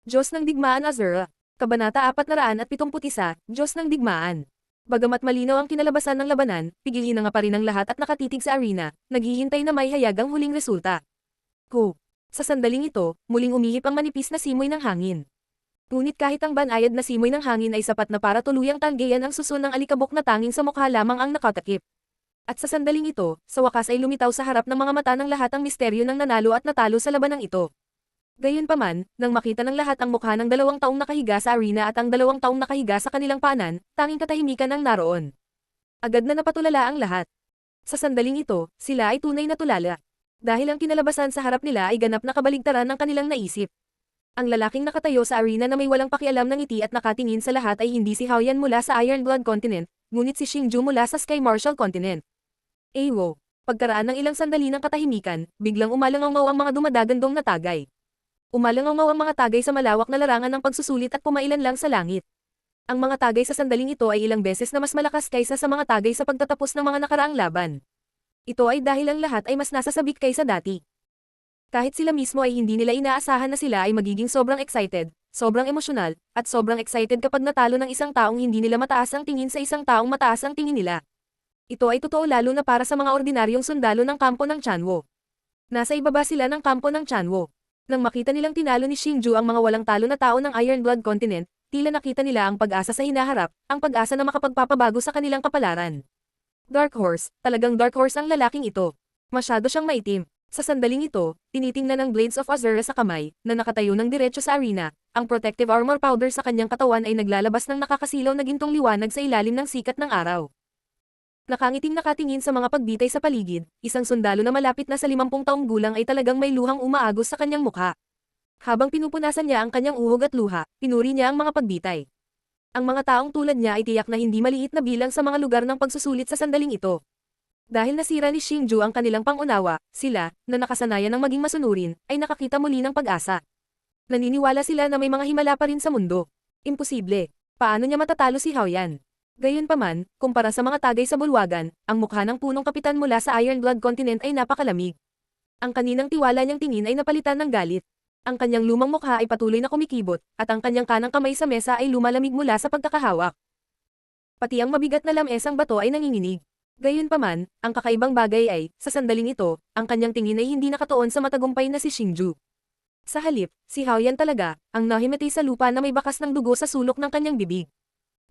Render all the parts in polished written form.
Diyos ng Digmaan Azura. Kabanata 471, Diyos ng Digmaan. Bagamat malinaw ang kinalabasan ng labanan, pigilhin na nga pa rin ang lahat at nakatitig sa arena, naghihintay na may hayagang huling resulta. Ko. Sa sandaling ito, muling umihip ang manipis na simoy ng hangin. Ngunit kahit ang banayad na simoy ng hangin ay sapat na para tuluyang tanggayan ang susun ng alikabok na tanging sa mukha lamang ang nakatakip. At sa sandaling ito, sa wakas ay lumitaw sa harap ng mga mata ng lahat ang misteryo ng nanalo at natalo sa labanang ito. Gayunpaman, nang makita ng lahat ang mukha ng 2 taong nakahiga sa arena at ang 2 taong nakahiga sa kanilang paanan, tanging katahimikan ang naroon. Agad na napatulala ang lahat. Sa sandaling ito, sila ay tunay na tulala. Dahil ang kinalabasan sa harap nila ay ganap na kabaligtaran ng kanilang naisip. Ang lalaking nakatayo sa arena na may walang pakialam ng ngiti at nakatingin sa lahat ay hindi si Hao Yan mula sa Iron Blood Continent, ngunit si Xingju mula sa Sky Martial Continent. Ewo, pagkaraan ng ilang sandali ng katahimikan, biglang umalangaw ang mga dumadagandong na tagay. Umalangaw ang mga tagay sa malawak na larangan ng pagsusulit at pumailan lang sa langit. Ang mga tagay sa sandaling ito ay ilang beses na mas malakas kaysa sa mga tagay sa pagtatapos ng mga nakaraang laban. Ito ay dahil ang lahat ay mas nasasabik kaysa dati. Kahit sila mismo ay hindi nila inaasahan na sila ay magiging sobrang excited, sobrang emosyonal, at sobrang excited kapag natalo ng isang taong hindi nila mataas ang tingin sa isang taong mataas ang tingin nila. Ito ay totoo lalo na para sa mga ordinaryong sundalo ng kampo ng Chanwo. Nasa ibaba sila ng kampo ng Chanwo. Nang makita nilang tinalo ni Xingju ang mga walang talo na tao ng Iron Blood Continent, tila nakita nila ang pag-asa sa hinaharap, ang pag-asa na makapagpapabago sa kanilang kapalaran. Dark Horse, talagang Dark Horse ang lalaking ito. Masyado siyang maitim. Sa sandaling ito, tinitingnan ng Blades of Azura sa kamay, na nakatayo ng diretso sa arena, ang protective armor powder sa kanyang katawan ay naglalabas ng nakakasilaw na gintong liwanag sa ilalim ng sikat ng araw. Nakangiting nakatingin sa mga pagbitay sa paligid, isang sundalo na malapit na sa 50 taong gulang ay talagang may luhang umaagos sa kanyang mukha. Habang pinupunasan niya ang kanyang uhog at luha, pinuri niya ang mga pagbitay. Ang mga taong tulad niya ay tiyak na hindi maliit na bilang sa mga lugar ng pagsusulit sa sandaling ito. Dahil nasira ni Xingju ang kanilang pangunawa, sila, na nakasanayan ng maging masunurin, ay nakakita muli ng pag-asa. Naniniwala sila na may mga himala pa rin sa mundo. Imposible. Paano niya matatalo si Hao Yan? Gayunpaman, kumpara sa mga tagay sa bulwagan, ang mukha ng punong kapitan mula sa Iron Blood Continent ay napakalamig. Ang kaninang tiwala niyang tingin ay napalitan ng galit. Ang kanyang lumang mukha ay patuloy na kumikibot, at ang kanyang kanang kamay sa mesa ay lumalamig mula sa pagkakahawak. Pati ang mabigat na lamesang bato ay nanginginig. Gayunpaman, ang kakaibang bagay ay, sa sandaling ito, ang kanyang tingin ay hindi nakatuon sa matagumpay na si Xingju. Sa halip, si Hao Yan talaga, ang nahimatay sa lupa na may bakas ng dugo sa sulok ng kanyang bibig.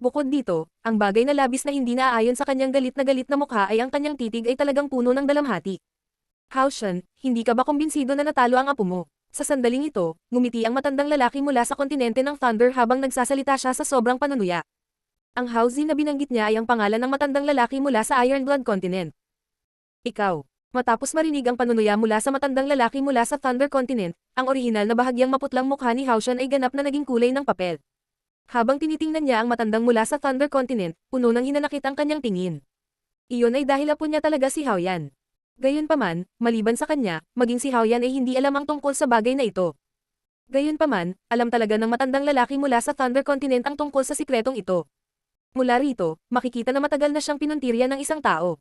Bukod dito, ang bagay na labis na hindi naaayon sa kanyang galit na mukha ay ang kanyang titig ay talagang puno ng dalamhati. Hao Shen, hindi ka ba kumbinsido na natalo ang apo mo? Sa sandaling ito, ngumiti ang matandang lalaki mula sa kontinente ng Thunder habang nagsasalita siya sa sobrang panunuya. Ang Hao Zi na binanggit niya ay ang pangalan ng matandang lalaki mula sa Iron Blood Continent. Ikaw. Matapos marinig ang panunuya mula sa matandang lalaki mula sa Thunder Continent, ang orihinal na bahagyang maputlang mukha ni Hao Shen ay ganap na naging kulay ng papel. Habang tinitingnan niya ang matandang mula sa Thunder Continent, puno ng hinanakit ang kanyang tingin. Iyon ay dahil apo niya talaga si Hao Yan. Gayunpaman, maliban sa kanya, maging si Hao Yan ay hindi alam ang tungkol sa bagay na ito. Gayunpaman, alam talaga ng matandang lalaki mula sa Thunder Continent ang tungkol sa sikretong ito. Mula rito, makikita na matagal na siyang pinuntirya ng isang tao.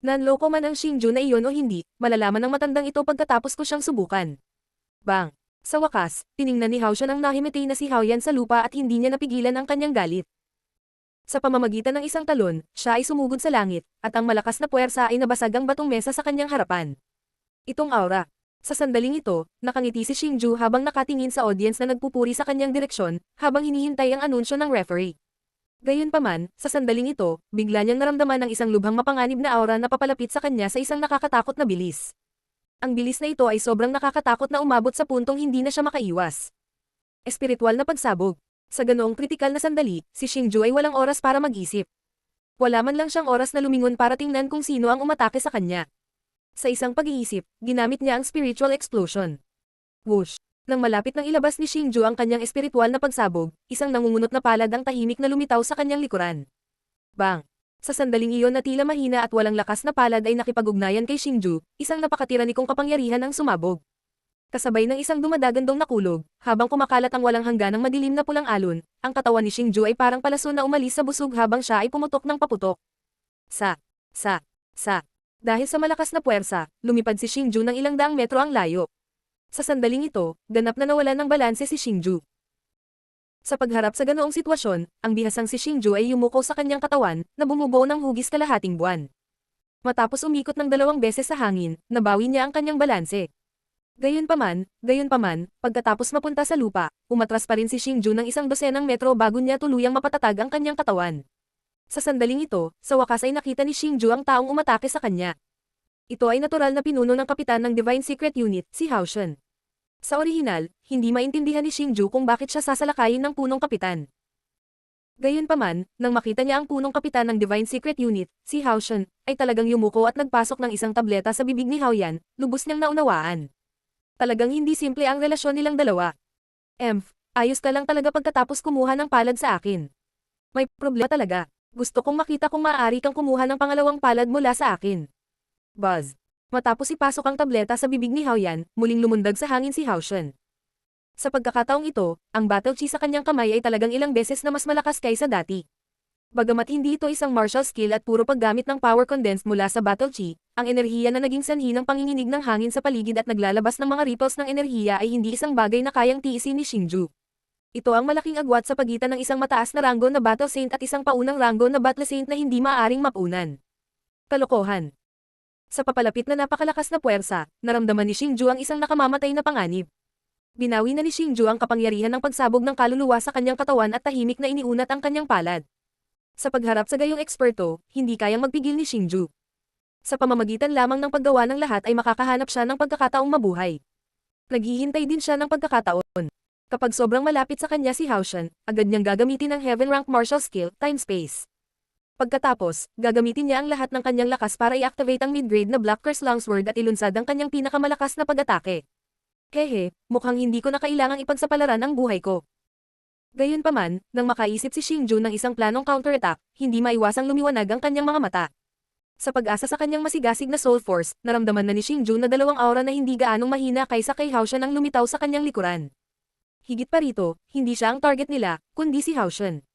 Nanloko man ang Xingju na iyon o hindi, malalaman ng matandang ito pagkatapos ko siyang subukan. Bang! Sa wakas, tiningnan ni Hao Shen ang nahimatay na si Hao Yan sa lupa at hindi niya napigilan ang kanyang galit. Sa pamamagitan ng isang talon, siya ay sumugod sa langit, at ang malakas na puwersa ay nabasag ang batong mesa sa kanyang harapan. Itong aura. Sa sandaling ito, nakangiti si Xingju habang nakatingin sa audience na nagpupuri sa kanyang direksyon, habang hinihintay ang anunsyo ng referee. Gayunpaman, sa sandaling ito, bigla niyang naramdaman ng isang lubhang mapanganib na aura na papalapit sa kanya sa isang nakakatakot na bilis. Ang bilis na ito ay sobrang nakakatakot na umabot sa puntong hindi na siya makaiwas. Espiritual na pagsabog. Sa ganoong kritikal na sandali, si Xingju ay walang oras para mag-isip. Wala man lang siyang oras na lumingon para tingnan kung sino ang umatake sa kanya. Sa isang pag-iisip, ginamit niya ang spiritual explosion. Whoosh! Nang malapit nang ilabas ni Xingju ang kanyang espiritual na pagsabog, isang nangungunot na palad ang tahimik na lumitaw sa kanyang likuran. Bang! Sa sandaling iyon na tila mahina at walang lakas na palad ay nakipag-ugnayan kay Xingju, isang napakatiranikong kapangyarihan ang sumabog. Kasabay ng isang dumadagandong nakulog, habang kumakalat ang walang hangganang madilim na pulang alon, ang katawan ni Xingju ay parang palaso na umalis sa busog habang siya ay pumutok ng paputok. Sa. Dahil sa malakas na puwersa, lumipad si Xingju ng ilang daang metro ang layo. Sa sandaling ito, ganap na nawalan ng balanse si Xingju. Sa pagharap sa ganoong sitwasyon, ang bihasang si Xingju ay yumuko sa kanyang katawan, na bumubuo ng hugis kalahating buwan. Matapos umikot ng 2 beses sa hangin, nabawi niya ang kanyang balanse. Gayunpaman, pagkatapos mapunta sa lupa, umatras pa rin si Xingju ng 12 metro bago niya tuluyang mapatatag ang kanyang katawan. Sa sandaling ito, sa wakas ay nakita ni Xingju ang taong umatake sa kanya. Ito ay natural na pinuno ng kapitan ng Divine Secret Unit, si Hao Shen. Sa orihinal, hindi maintindihan ni Xingju kung bakit siya sasalakayin ng punong kapitan. Gayunpaman, nang makita niya ang punong kapitan ng Divine Secret Unit, si Hao Shen, ay talagang yumuko at nagpasok ng isang tableta sa bibig ni Hao Yan, lubos niyang naunawaan. Talagang hindi simple ang relasyon nilang dalawa. Ayos ka lang talaga pagkatapos kumuha ng palad sa akin. May problema talaga. Gusto kong makita kung maaari kang kumuha ng pangalawang palad mula sa akin. Buzz. Matapos ipasok ang tableta sa bibig ni Hao Yan, muling lumundag sa hangin si Hao Shen. Sa pagkakataong ito, ang battle chi sa kanyang kamay ay talagang ilang beses na mas malakas kaysa dati. Bagamat hindi ito isang martial skill at puro paggamit ng power condensed mula sa battle chi, ang enerhiya na naging sanhi ng panginginig ng hangin sa paligid at naglalabas ng mga ripples ng enerhiya ay hindi isang bagay na kayang tiisin ni Xingju. Ito ang malaking agwat sa pagitan ng isang mataas na ranggo na Battle Saint at isang paunang ranggo na Battle Saint na hindi maaaring mapunan. Kalokohan. Sa papalapit na napakalakas na puwersa, naramdaman ni Xingju ang isang nakamamatay na panganib. Binawi na ni Xingju ang kapangyarihan ng pagsabog ng kaluluwa sa kanyang katawan at tahimik na iniunat ang kanyang palad. Sa pagharap sa gayong eksperto, hindi kayang magpigil ni Xingju. Sa pamamagitan lamang ng paggawa ng lahat ay makakahanap siya ng pagkakataong mabuhay. Naghihintay din siya ng pagkakataon. Kapag sobrang malapit sa kanya si Hao Shen, agad niyang gagamitin ang Heaven Rank Martial Skill, Time Space. Pagkatapos, gagamitin niya ang lahat ng kanyang lakas para i-activate ang mid-grade na Black Curse Longsword at ilunsad ang kanyang pinakamalakas na pag-atake. Hehe, mukhang hindi ko na kailangang ipagsapalaran ang buhay ko. Gayunpaman, nang makaisip si Xingju ng isang planong counterattack, hindi maiwasang lumiwanag ang kanyang mga mata. Sa pag-asa sa kanyang masigasig na soul force, naramdaman na ni Xingju na dalawang aura na hindi gaanong mahina kaysa kay Hao Shen ang lumitaw sa kanyang likuran. Higit pa rito, hindi siya ang target nila, kundi si Hao Shen.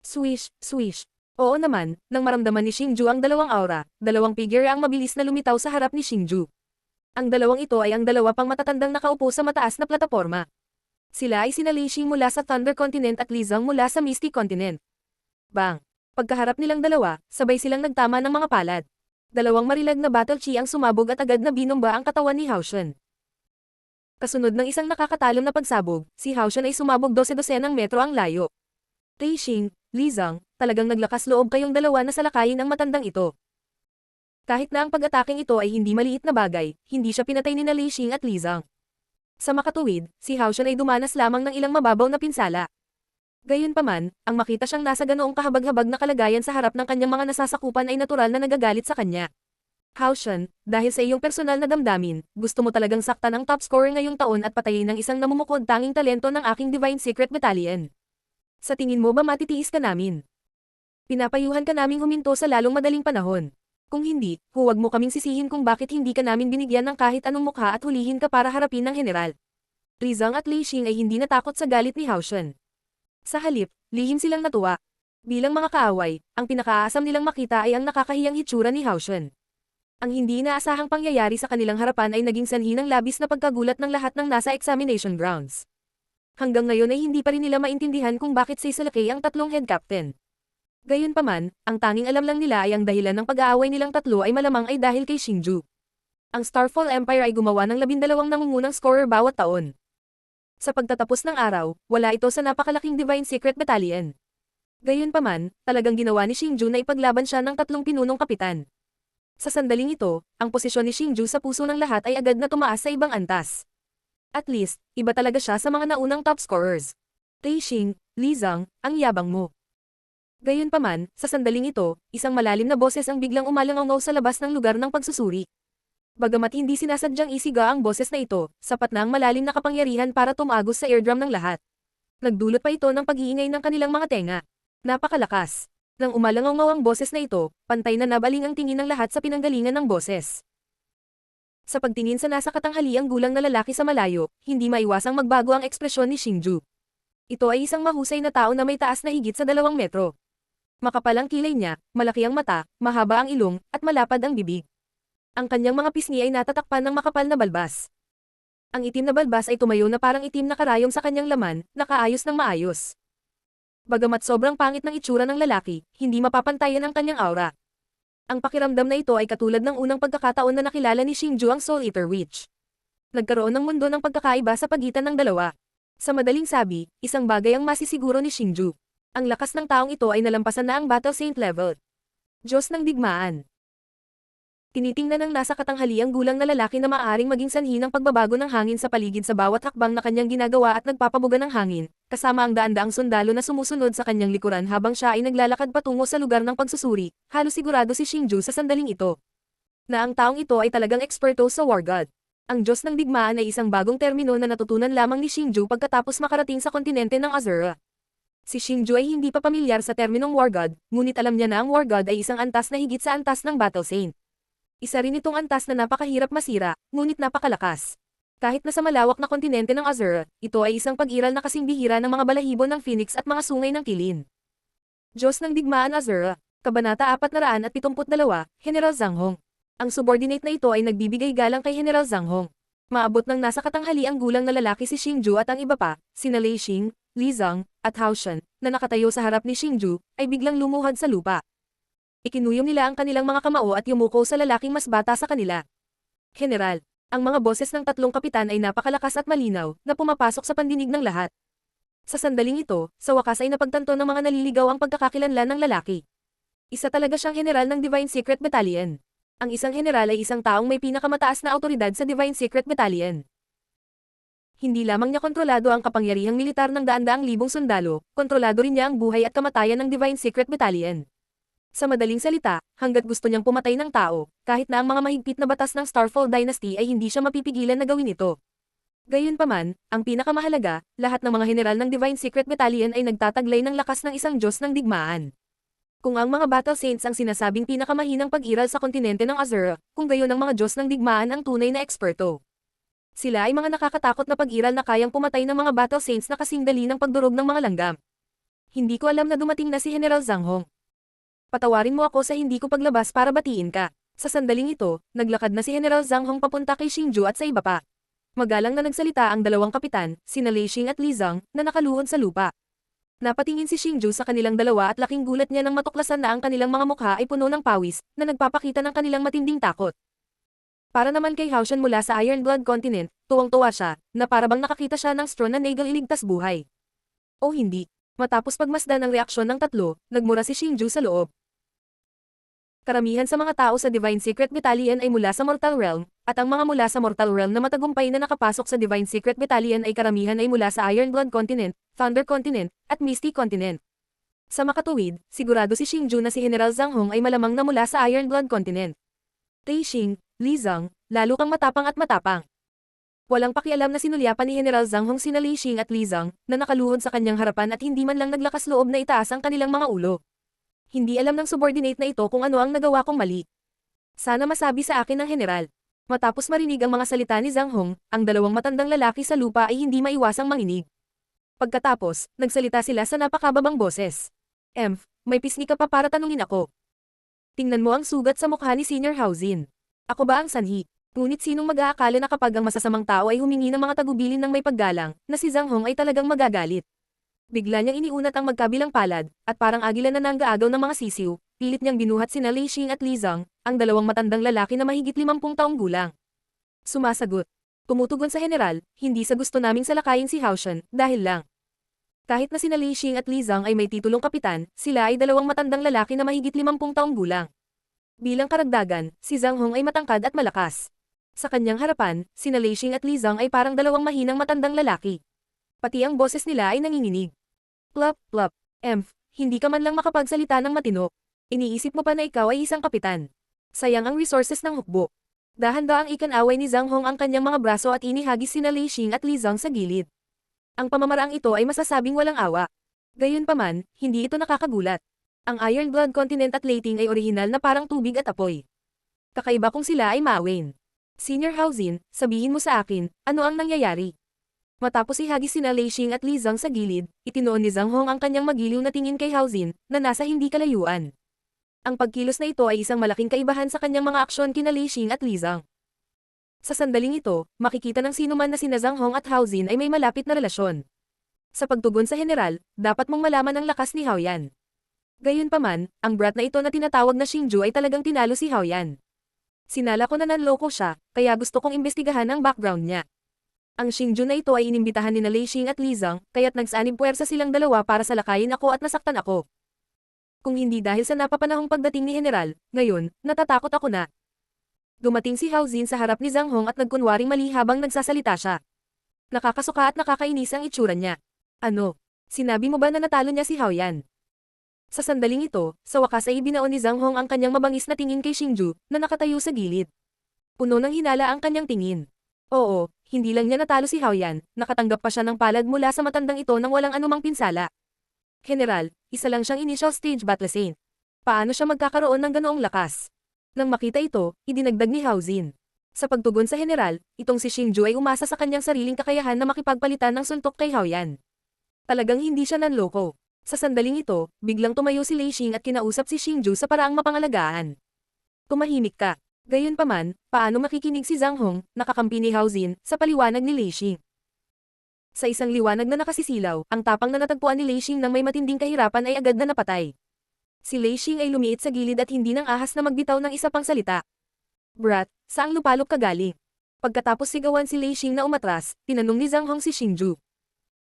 Swish, swish. Oo naman, nang maramdaman ni Xingju ang dalawang aura, dalawang figure ang mabilis na lumitaw sa harap ni Xingju. Ang dalawang ito ay ang dalawa pang matatandang nakaupo sa mataas na plataporma. Sila ay sina Lei Xing mula sa Thunder Continent at Li Zhang mula sa Misty Continent. Bang! Pagkaharap nilang dalawa, sabay silang nagtama ng mga palad. Dalawang marilag na battle chi ang sumabog at agad na binomba ang katawan ni Hao Shen. Kasunod ng isang nakakatalom na pagsabog, si Hao Shen ay sumabog 12 metro ang layo. Lei Xing, Li Zhang, talagang naglakas loob kayong dalawa na salakayin ang matandang ito. Kahit na ang pag-ataking ito ay hindi maliit na bagay, hindi siya pinatay ni Lei Xing at Li Zhang. Sa makatuwid, si Hao Shen ay dumanas lamang ng ilang mababaw na pinsala. Gayunpaman, ang makita siyang nasa ganoong kahabag-habag na kalagayan sa harap ng kanyang mga nasasakupan ay natural na nagagalit sa kanya. Hao Shen, dahil sa iyong personal na damdamin, gusto mo talagang saktan ang top scorer ngayong taon at patayin ng isang namumukod tanging talento ng aking Divine Secret Battalion. Sa tingin mo ba matitiis ka namin? Pinapayuhan ka naming huminto sa lalong madaling panahon. Kung hindi, huwag mo kaming sisihin kung bakit hindi ka namin binigyan ng kahit anong mukha at hulihin ka para harapin ng general. Li Zhang at Lei Xing ay hindi natakot sa galit ni Hao Shen. Sa halip, lihim silang natuwa. Bilang mga kaaway, ang pinakaasam nilang makita ay ang nakakahiyang hitsura ni Hao Shen. Ang hindi inaasahang pangyayari sa kanilang harapan ay naging sanhi ng labis na pagkagulat ng lahat ng nasa examination grounds. Hanggang ngayon ay hindi pa rin nila maintindihan kung bakit sisalakay ang tatlong head captain. Gayunpaman, ang tanging alam lang nila ay ang dahilan ng pag-aaway nilang tatlo ay malamang ay dahil kay Xingju. Ang Starfall Empire ay gumawa ng 12 nangungunang scorer bawat taon. Sa pagtatapos ng araw, wala ito sa napakalaking Divine Secret Battalion. Gayunpaman, talagang ginawa ni Xingju na ipaglaban siya ng tatlong pinunong kapitan. Sa sandaling ito, ang posisyon ni Xingju sa puso ng lahat ay agad na tumaas sa ibang antas. At least, iba talaga siya sa mga naunang top scorers. Lei Xing, Li Zhang, ang yabang mo. Gayunpaman, sa sandaling ito, isang malalim na boses ang biglang umalangaw sa labas ng lugar ng pagsusuri. Bagamat hindi sinasadyang isiga ang boses na ito, sapat na ang malalim na kapangyarihan para tumagos sa eardrum ng lahat. Nagdulot pa ito ng pag-iingay ng kanilang mga tenga. Napakalakas. Nang umalangaw ang boses na ito, pantay na nabaling ang tingin ng lahat sa pinanggalingan ng boses. Sa pagtingin sa nasa katanghaliang gulang na lalaki sa malayo, hindi maiwasang magbago ang ekspresyon ni Xingju. Ito ay isang mahusay na tao na may taas na higit sa 2 metro. Makapal ang kilay niya, malaki ang mata, mahaba ang ilong, at malapad ang bibig. Ang kanyang mga pisngi ay natatakpan ng makapal na balbas. Ang itim na balbas ay tumayo na parang itim na karayom sa kanyang laman, nakaayos ng maayos. Bagamat sobrang pangit ng itsura ng lalaki, hindi mapapantayan ang kanyang aura. Ang pakiramdam na ito ay katulad ng unang pagkakataon na nakilala ni Xingju ang Soul Eater Witch. Nagkaroon ng mundo ng pagkakaiba sa pagitan ng dalawa. Sa madaling sabi, isang bagay ang masisiguro ni Xingju. Ang lakas ng taong ito ay nalampasan na ang Battle Saint level. Diyos ng digmaan. Tinitingnan ng nasa katanghaliang gulang na lalaki na maaaring maging sanhi ng pagbabago ng hangin sa paligid sa bawat hakbang na kanyang ginagawa at nagpapabuga ng hangin, kasama ang daan-daang sundalo na sumusunod sa kanyang likuran habang siya ay naglalakad patungo sa lugar ng pagsusuri. Halos sigurado si Xingju sa sandaling ito na ang taong ito ay talagang eksperto sa War God. Ang Diyos ng digmaan ay isang bagong termino na natutunan lamang ni Xingju pagkatapos makarating sa kontinente ng Azura. Si Xingju ay hindi pa pamilyar sa terminong War God, ngunit alam niya na ang War God ay isang antas na higit sa antas ng Battle Saint. Isa rin itong antas na napakahirap masira, ngunit napakalakas. Kahit na sa malawak na kontinente ng Azura, ito ay isang pag-iral na kasing bihira ng mga balahibo ng Phoenix at mga sungay ng kilin. Diyos ng digmaan Azura, Kabanata 472, General Zhang Hong. Ang subordinate na ito ay nagbibigay galang kay General Zhang Hong. Maabot ng nasa katanghali ang gulang na lalaki si Xingju at ang iba pa, sina Lei Xing, Li Zhang, at Hao Shen, na nakatayo sa harap ni Xingju, ay biglang lumuhod sa lupa. Ikinuyom nila ang kanilang mga kamao at yumuko sa lalaking mas bata sa kanila. General, ang mga boses ng tatlong kapitan ay napakalakas at malinaw, na pumapasok sa pandinig ng lahat. Sa sandaling ito, sa wakas ay napagtanto ng mga naliligaw ang pagkakakilanlan ng lalaki. Isa talaga siyang general ng Divine Secret Battalion. Ang isang general ay isang taong may pinakamataas na awtoridad sa Divine Secret Battalion. Hindi lamang niya kontrolado ang kapangyarihang militar ng daan-daang libong sundalo, kontrolado rin niya ang buhay at kamatayan ng Divine Secret Battalion. Sa madaling salita, hanggat gusto niyang pumatay ng tao, kahit na ang mga mahigpit na batas ng Starfall Dynasty ay hindi siya mapipigilan na gawin ito. Gayunpaman, ang pinakamahalaga, lahat ng mga general ng Divine Secret Battalion ay nagtataglay ng lakas ng isang Diyos ng digmaan. Kung ang mga Battle Saints ang sinasabing pinakamahinang pag-iral sa kontinente ng Azura, kung gayon ang mga Diyos ng digmaan ang tunay na eksperto. Sila ay mga nakakatakot na pag-iral na kayang pumatay ng mga Battle Saints na kasing dali ng pagdurog ng mga langgam. Hindi ko alam na dumating na si General Zhang Hong. Patawarin mo ako sa hindi ko paglabas para batiin ka. Sa sandaling ito, naglakad na si General Zhang Hong papunta kay Xingju at sa iba pa. Magalang na nagsalita ang dalawang kapitan, sina Lei Xing at Li Zhang, na nakaluhod sa lupa. Napatingin si Xingju sa kanilang dalawa at laking gulat niya nang matuklasan na ang kanilang mga mukha ay puno ng pawis, na nagpapakita ng kanilang matinding takot. Para naman kay Hao Shen mula sa Iron Blood Continent, tuwang-tuwa siya, na parabang nakakita siya ng straw na nagal iligtas buhay. O hindi. Matapos pagmasdan ang reaksyon ng tatlo, nagmura si Xingju sa loob. Karamihan sa mga tao sa Divine Secret Battalion ay mula sa Mortal Realm, at ang mga mula sa Mortal Realm na matagumpay na nakapasok sa Divine Secret Battalion ay karamihan ay mula sa Iron Blood Continent, Thunder Continent, at Misty Continent. Sa makatuwid, sigurado si Xingju na si General Zhang Hong ay malamang na mula sa Iron Blood Continent. Lei Xing, Li Zhang, lalo kang matapang at matapang. Walang pakialam na sinulyapan ni General Zhang Hong sina Lei Xing at Li Zhang, na nakaluhod sa kanyang harapan at hindi man lang naglakas loob na itaas ang kanilang mga ulo. Hindi alam ng subordinate na ito kung ano ang nagawa kong mali. Sana masabi sa akin ng general. Matapos marinig ang mga salita ni Zhang Hong, ang dalawang matandang lalaki sa lupa ay hindi maiwasang manginig. Pagkatapos, nagsalita sila sa napakababang boses. May pisngi ka pa para tanungin ako. Tingnan mo ang sugat sa mukha ni Senior Haozin. Ako ba ang sanhi? Ngunit sinong mag-aakala na kapag ang masasamang tao ay humingi ng mga tagubilin ng may paggalang, na si Zhang Hong ay talagang magagalit. Bigla niyang iniunat ang magkabilang palad, at parang agila na nanggaagaw ng mga sisiw, pilit niyang binuhat sina Lei Xing at Li Zhang, ang dalawang matandang lalaki na mahigit 50 taong gulang. Sumasagot. Tumutugon sa general, hindi sa gusto naming salakayin si Hao Shen, dahil lang. Kahit na sina Lei Xing at Li Zhang ay may titulong kapitan, sila ay dalawang matandang lalaki na mahigit 50 taong gulang. Bilang karagdagan, si Zhang Hong ay matangkad at malakas. Sa kanyang harapan, sina Lei Xing at Li Zhang ay parang dalawang mahinang matandang lalaki. Pati ang boses nila ay nanginginig. Plop, plop. Hindi ka man lang makapagsalita ng matino. Iniisip mo pa na ikaw ay isang kapitan. Sayang ang resources ng hukbo. Dahan-daang ikanaway ni Zhang Hong ang kanyang mga braso at inihagis sina Lei Xing at Li Zhang sa gilid. Ang pamamaraang ito ay masasabing walang awa. Gayunpaman, hindi ito nakakagulat. Ang Iron Blood Continent at Lating ay orihinal na parang tubig at apoy. Kakaiba kung sila ay maawin. Senior Haozin, sabihin mo sa akin, ano ang nangyayari? Matapos ihagis sina Lei Xing at Li Zhang sa gilid, itinoon ni Zhang Hong ang kanyang magiliw na tingin kay Haozin, na nasa hindi kalayuan. Ang pagkilos na ito ay isang malaking kaibahan sa kanyang mga aksyon kina Lei Xing at Li Zhang. Sa sandaling ito, makikita ng sinuman na sina Zhang Hong at Hao Jin ay may malapit na relasyon. Sa pagtugon sa general, dapat mong malaman ang lakas ni Hao Yan. Gayunpaman, ang brat na ito na tinatawag na Xingju ay talagang tinalo si Hao Yan. Sinala ko na nanloko siya, kaya gusto kong imbestigahan ang background niya. Ang Xingju na ito ay inimbitahan ni na Lei Xing at Li Zhang, kaya't nagsanib puwersa silang dalawa para salakayin ako at nasaktan ako. Kung hindi dahil sa napapanahong pagdating ni General, ngayon, natatakot ako na. Dumating si Hao Jin sa harap ni Zhang Hong at nagkunwaring mali habang nagsasalita siya. Nakakasuka at nakakainis ang itsura niya. Ano? Sinabi mo ba na natalo niya si Hao Yan? Sa sandaling ito, sa wakas ay ibinaon ni Zhang Hong ang kanyang mabangis na tingin kay Xingju, na nakatayo sa gilid. Puno ng hinala ang kanyang tingin. Oo, hindi lang niya natalo si Hao Yan, nakatanggap pa siya ng palad mula sa matandang ito nang walang anumang pinsala. General, isa lang siyang initial stage battle saint. Paano siya magkakaroon ng ganoong lakas? Nang makita ito, idinagdag ni Hao Jin. Sa pagtugon sa general, itong si Xingju ay umasa sa kanyang sariling kakayahan na makipagpalitan ng suntok kay Hao Yan. Talagang hindi siya nanloko. Sa sandaling ito, biglang tumayo si Lei Xing at kinausap si Xingju sa paraang mapangalagaan. Tumahimik ka. Gayunpaman, paano makikinig si Zhang Hong, nakakampi ni Hao Jin, sa paliwanag ni Lei Xing? Sa isang liwanag na nakasisilaw, ang tapang na natagpuan ni Lei Xing nang may matinding kahirapan ay agad na napatay. Si Lei Xing ay lumiit sa gilid at hindi nang ahas na magbitaw ng isa pang salita. Brat, saang lupalop ka galing? Pagkatapos sigawan si Lei Xing na umatras, tinanong ni Zhang Hong si Xingju.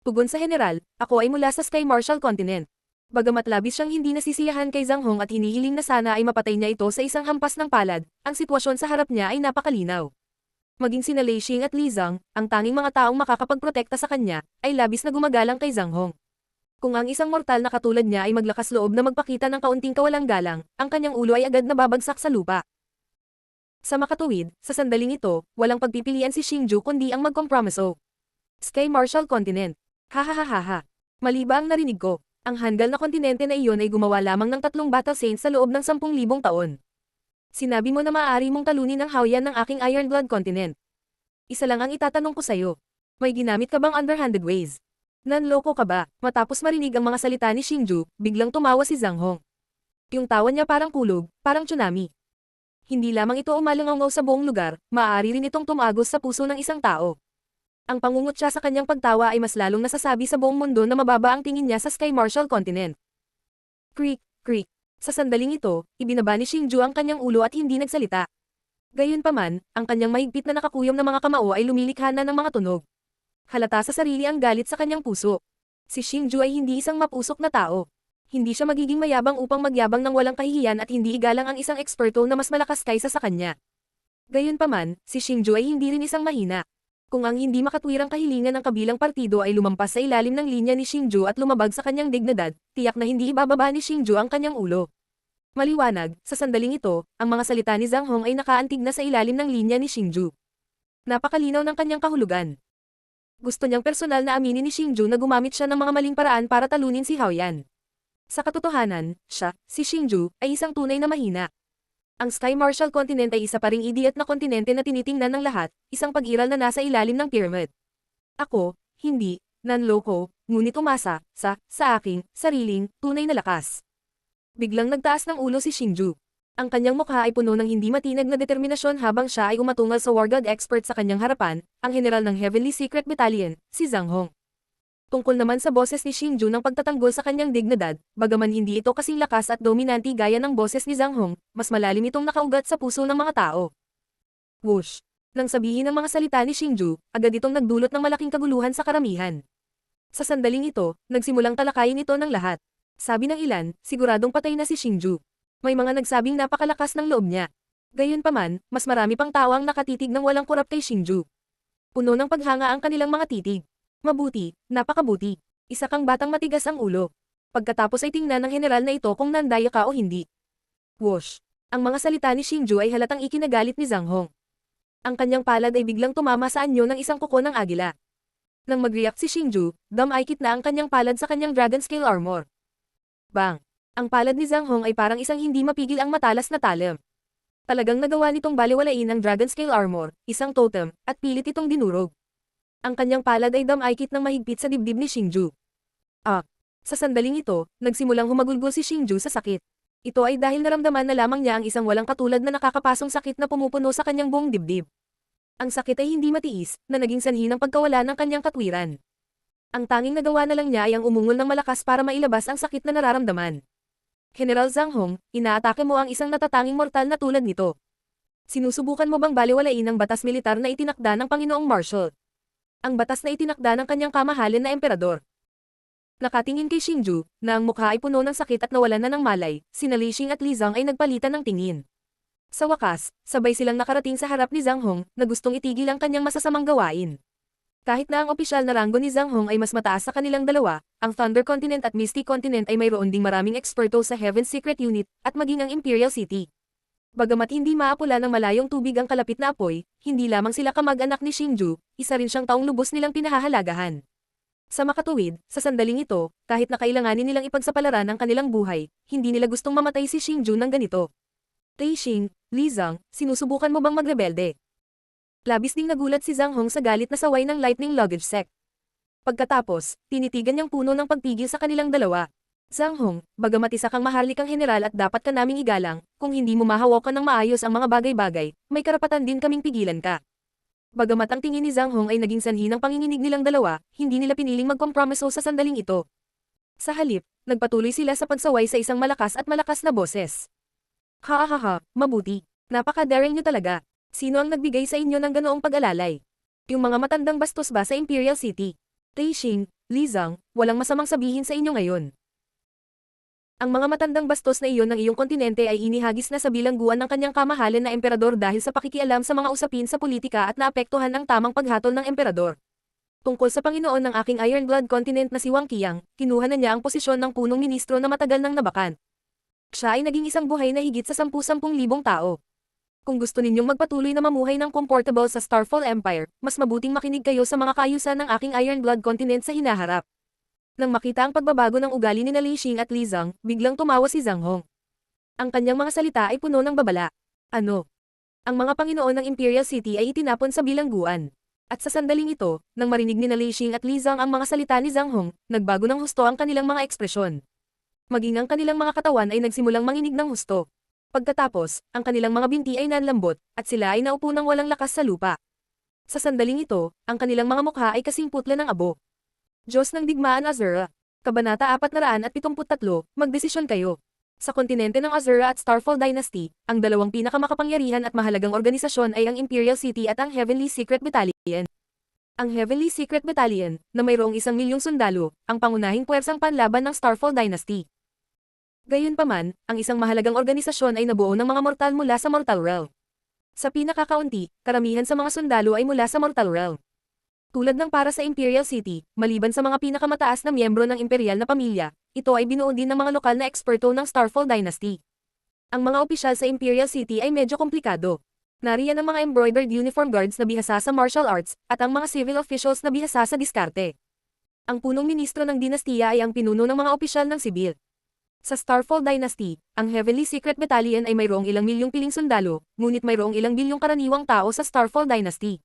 Tugon sa general, ako ay mula sa Sky Marshal Continent. Bagamat labis siyang hindi nasisiyahan kay Zhang Hong at hinihiling na sana ay mapatay niya ito sa isang hampas ng palad, ang sitwasyon sa harap niya ay napakalinaw. Maging sina Lei Xing at Li Zhang, ang tanging mga taong makakapagprotekta sa kanya, ay labis na gumagalang kay Zhang Hong. Kung ang isang mortal na katulad niya ay maglakas loob na magpakita ng kaunting kawalang galang, ang kanyang ulo ay agad na babagsak sa lupa. Sa makatuwid, sa sandaling ito, walang pagpipilian si Xingju kundi ang magkompromiso. Sky Marshal Continent. Hahaha. Mali ba ang narinig ko? Ang hanggal na kontinente na iyon ay gumawa lamang ng 3 battle saints sa loob ng 10,000 taon. Sinabi mo na maaari mong talunin ang Hao Yan ng aking Iron Blood Continent. Isa lang ang itatanong ko sa'yo. May ginamit ka bang underhanded ways? Nanloko ka ba? Matapos marinig ang mga salita ni Xingju, biglang tumawa si Zhang Hong. Yung tawa niya parang kulog, parang tsunami. Hindi lamang ito umalangaw sa buong lugar, maaari rin itong tumagos sa puso ng isang tao. Ang pangungot siya sa kanyang pagtawa ay mas lalong nasasabi sa buong mundo na mababa ang tingin niya sa Sky Marshal Continent. Creak, creak. Sa sandaling ito, ibinaba ni Xingju ang kanyang ulo at hindi nagsalita. Gayunpaman, ang kanyang mahigpit na nakakuyom na mga kamao ay lumilikha na ng mga tunog. Halata sa sarili ang galit sa kanyang puso. Si Xingju ay hindi isang mapusok na tao. Hindi siya magiging mayabang upang magyabang ng walang kahihiyan at hindi igalang ang isang eksperto na mas malakas kaysa sa kanya. Gayunpaman, si Xingju ay hindi rin isang mahina. Kung ang hindi makatwirang kahilingan ng kabilang partido ay lumampas sa ilalim ng linya ni Xingju at lumabag sa kanyang dignidad, tiyak na hindi ibababa ni Xingju ang kanyang ulo. Maliwanag, sa sandaling ito, ang mga salita ni Zhang Hong ay nakaantig na sa ilalim ng linya ni Xingju. Napakalinaw ng kanyang kahulugan. Gusto niyang personal na aminin ni Xingju na gumamit siya ng mga maling paraan para talunin si Hao Yan. Sa katotohanan, siya, si Xingju, ay isang tunay na mahina. Ang Sky Marshal Continent ay isa pa ring idiot na kontinente na tinitingnan ng lahat, isang pag-iral na nasa ilalim ng pyramid. Ako, hindi, nanloko, ngunit umasa, sa aking, sariling, tunay na lakas. Biglang nagtaas ng ulo si Xingju. Ang kanyang mukha ay puno ng hindi matinag na determinasyon habang siya ay umatungal sa War God expert sa kanyang harapan, ang general ng Heavenly Secret Battalion, si Zhang Hong. Tungkol naman sa boses ni Xingju ng pagtatanggol sa kanyang dignidad, bagaman hindi ito kasing lakas at dominanti gaya ng boses ni Zhang Hong, mas malalim itong nakaugat sa puso ng mga tao. Whoosh! Nang sabihin ng mga salita ni Xingju, agad itong nagdulot ng malaking kaguluhan sa karamihan. Sa sandaling ito, nagsimulang talakayin ito ng lahat. Sabi ng ilan, siguradong patay na si Xingju. May mga nagsabing napakalakas ng loob niya. Gayunpaman, mas marami pang tao ang nakatitig ng walang kurap kay Xingju. Puno ng paghanga ang kanilang mga titig. Mabuti, napakabuti. Isa kang batang matigas ang ulo. Pagkatapos ay tingnan ng general na ito kung nandaya ka o hindi. Whoosh! Ang mga salita ni Xingju ay halatang ikinagalit ni Zhang Hong. Ang kanyang palad ay biglang tumama sa anyo ng isang kuko ng agila. Nang mag-react si Xingju, dam-aikit na ang kanyang palad sa kanyang dragon scale armor. Bang! Ang palad ni Zhang Hong ay parang isang hindi mapigil ang matalas na talim. Talagang nagawa nitong baliwalain ang dragon scale armor, isang totem, at pilit itong dinurog. Ang kanyang palad ay dam-aikit ng mahigpit sa dibdib ni Xingju. Sa sandaling ito, nagsimulang humagulgol si Xingju sa sakit. Ito ay dahil naramdaman na lamang niya ang isang walang katulad na nakakapasong sakit na pumupuno sa kanyang buong dibdib. Ang sakit ay hindi matiis, na naging sanhi ng pagkawala ng kanyang katwiran. Ang tanging nagawa na lang niya ay ang umungol ng malakas para mailabas ang sakit na nararamdaman. General Zhang Hong, inaatake mo ang isang natatanging mortal na tulad nito. Sinusubukan mo bang baliwalain ang batas militar na itinakda ng Panginoong Marshall? Ang batas na itinakda ng kanyang kamahalin na emperador. Nakatingin kay Xingju, na ang mukha ay puno ng sakit at nawalan na ng malay, sina Li Xing at Li Zhang ay nagpalitan ng tingin. Sa wakas, sabay silang nakarating sa harap ni Zhang Hong, na gustong itigil ang kanyang masasamang gawain. Kahit na ang opisyal na ranggo ni Zhang Hong ay mas mataas sa kanilang dalawa, ang Thunder Continent at Misty Continent ay mayroon ding maraming eksperto sa Heaven's Secret Unit, at maging ang Imperial City. Bagamat hindi maapula ng malayong tubig ang kalapit na apoy, hindi lamang sila kamag-anak ni Xingju, isa rin siyang taong lubos nilang pinahahalagahan. Sa makatuwid, sa sandaling ito, kahit na kailanganin nilang ipagsapalaran ang kanilang buhay, hindi nila gustong mamatay si Xingju ng ganito. Tei Xing, Li Zhang, sinusubukan mo bang magrebelde? Labis ding nagulat si Zhang Hong sa galit na saway ng Lightning Luggage Sect. Pagkatapos, tinitigan niyang puno ng pagpigil sa kanilang dalawa. Zhang Hong, bagamat isa kang maharlikang general at dapat ka naming igalang, kung hindi mo mahawakan ng maayos ang mga bagay-bagay, may karapatan din kaming pigilan ka. Bagamat ang tingin ni Zhang Hong ay naging sanhi ng panginginig nilang dalawa, hindi nila piniling magkompromiso sa sandaling ito. Sa halip, nagpatuloy sila sa pagsaway sa isang malakas na boses. Ha, mabuti. Napaka-daring niyo talaga. Sino ang nagbigay sa inyo ng ganoong pag-alalay? Yung mga matandang bastos ba sa Imperial City? Tei Xing, Li Zhang, walang masamang sabihin sa inyo ngayon. Ang mga matandang bastos na iyon ng iyong kontinente ay inihagis na sa bilangguan ng kanyang kamahalan na emperador dahil sa pakikialam sa mga usapin sa politika at naapektuhan ang tamang paghatol ng emperador. Tungkol sa Panginoon ng aking Iron Blood Continent na si Wang Qiang, kinuha na niya ang posisyon ng punong ministro na matagal nang nabakan. Siya ay naging isang buhay na higit sa 10,000 tao. Kung gusto ninyong magpatuloy na mamuhay ng comfortable sa Starfall Empire, mas mabuting makinig kayo sa mga kaayusan ng aking Iron Blood Continent sa hinaharap. Nang makita ang pagbabago ng ugali ni Li Xing at Li Zhang, biglang tumawa si Zhang Hong. Ang kanyang mga salita ay puno ng babala. Ano? Ang mga Panginoon ng Imperial City ay itinapon sa bilangguan. At sa sandaling ito, nang marinig ni Li Xing at Li Zhang ang mga salita ni Zhang Hong, nagbago ng husto ang kanilang mga ekspresyon. Maging ang kanilang mga katawan ay nagsimulang manginig ng husto. Pagkatapos, ang kanilang mga binti ay nanlambot, at sila ay naupo ng walang lakas sa lupa. Sa sandaling ito, ang kanilang mga mukha ay kasing putla ng abo. Diyos ng Digmaan Azura. Kabanata 473, magdesisyon kayo. Sa kontinente ng Azura at Starfall Dynasty, ang dalawang pinakamakapangyarihan at mahalagang organisasyon ay ang Imperial City at ang Heavenly Secret Battalion. Ang Heavenly Secret Battalion, na mayroong 1,000,000 sundalo, ang pangunahing puwersang panlaban ng Starfall Dynasty. Gayunpaman, ang isang mahalagang organisasyon ay nabuo ng mga mortal mula sa Mortal Realm. Sa pinakakaunti, karamihan sa mga sundalo ay mula sa Mortal Realm. Tulad ng para sa Imperial City, maliban sa mga pinakamataas na miyembro ng imperial na pamilya, ito ay binuo din ng mga lokal na eksperto ng Starfall Dynasty. Ang mga opisyal sa Imperial City ay medyo komplikado. Nariyan ang mga embroidered uniform guards na bihasa sa martial arts, at ang mga civil officials na bihasa sa diskarte. Ang punong ministro ng dinastiya ay ang pinuno ng mga opisyal ng sibil. Sa Starfall Dynasty, ang Heavenly Secret Battalion ay mayroong ilang milyong piling sundalo, ngunit mayroong ilang bilyong karaniwang tao sa Starfall Dynasty.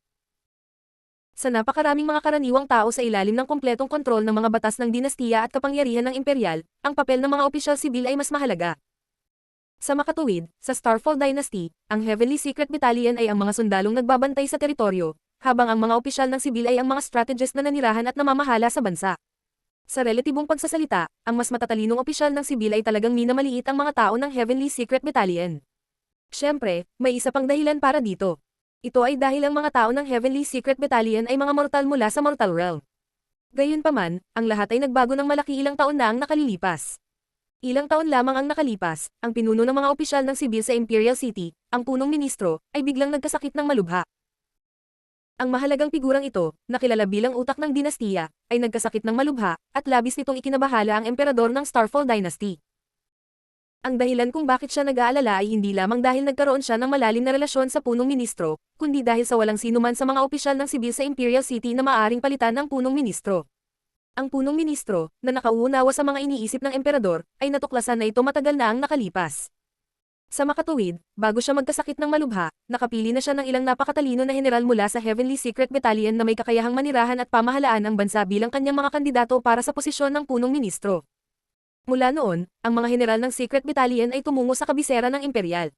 Sa napakaraming mga karaniwang tao sa ilalim ng kompletong kontrol ng mga batas ng dinastiya at kapangyarihan ng imperial, ang papel ng mga opisyal sibil ay mas mahalaga. Sa makatuwid, sa Starfall Dynasty, ang Heavenly Secret Battalion ay ang mga sundalong nagbabantay sa teritoryo, habang ang mga opisyal ng sibil ay ang mga strategist na nanirahan at namamahala sa bansa. Sa relatibong pagsasalita, ang mas matatalinong opisyal ng sibil ay talagang minamaliit ang mga tao ng Heavenly Secret Battalion. Siyempre, may isa pang dahilan para dito. Ito ay dahil ang mga tao ng Heavenly Secret Battalion ay mga mortal mula sa Mortal Realm. Gayunpaman, ang lahat ay nagbago ng malaki ilang taon na ang nakalilipas. Ilang taon lamang ang nakalipas, ang pinuno ng mga opisyal ng sibil sa Imperial City, ang punong ministro, ay biglang nagkasakit ng malubha. Ang mahalagang figurang ito, na kilala bilang utak ng dinastiya, ay nagkasakit ng malubha, at labis nitong ikinabahala ang emperador ng Starfall Dynasty. Ang dahilan kung bakit siya nag-aalala ay hindi lamang dahil nagkaroon siya ng malalim na relasyon sa punong ministro, kundi dahil sa walang sinuman sa mga opisyal ng sibil sa Imperial City na maaring palitan ng punong ministro. Ang punong ministro, na nakauunawa sa mga iniisip ng emperador, ay natuklasan na ito matagal na ang nakalipas. Sa makatuwid, bago siya magkasakit ng malubha, nakapili na siya ng ilang napakatalino na general mula sa Heavenly Secret Battalion na may kakayahang manirahan at pamahalaan ang bansa bilang kanyang mga kandidato para sa posisyon ng punong ministro. Mula noon, ang mga general ng Secret Battalion ay tumungo sa kabisera ng imperial.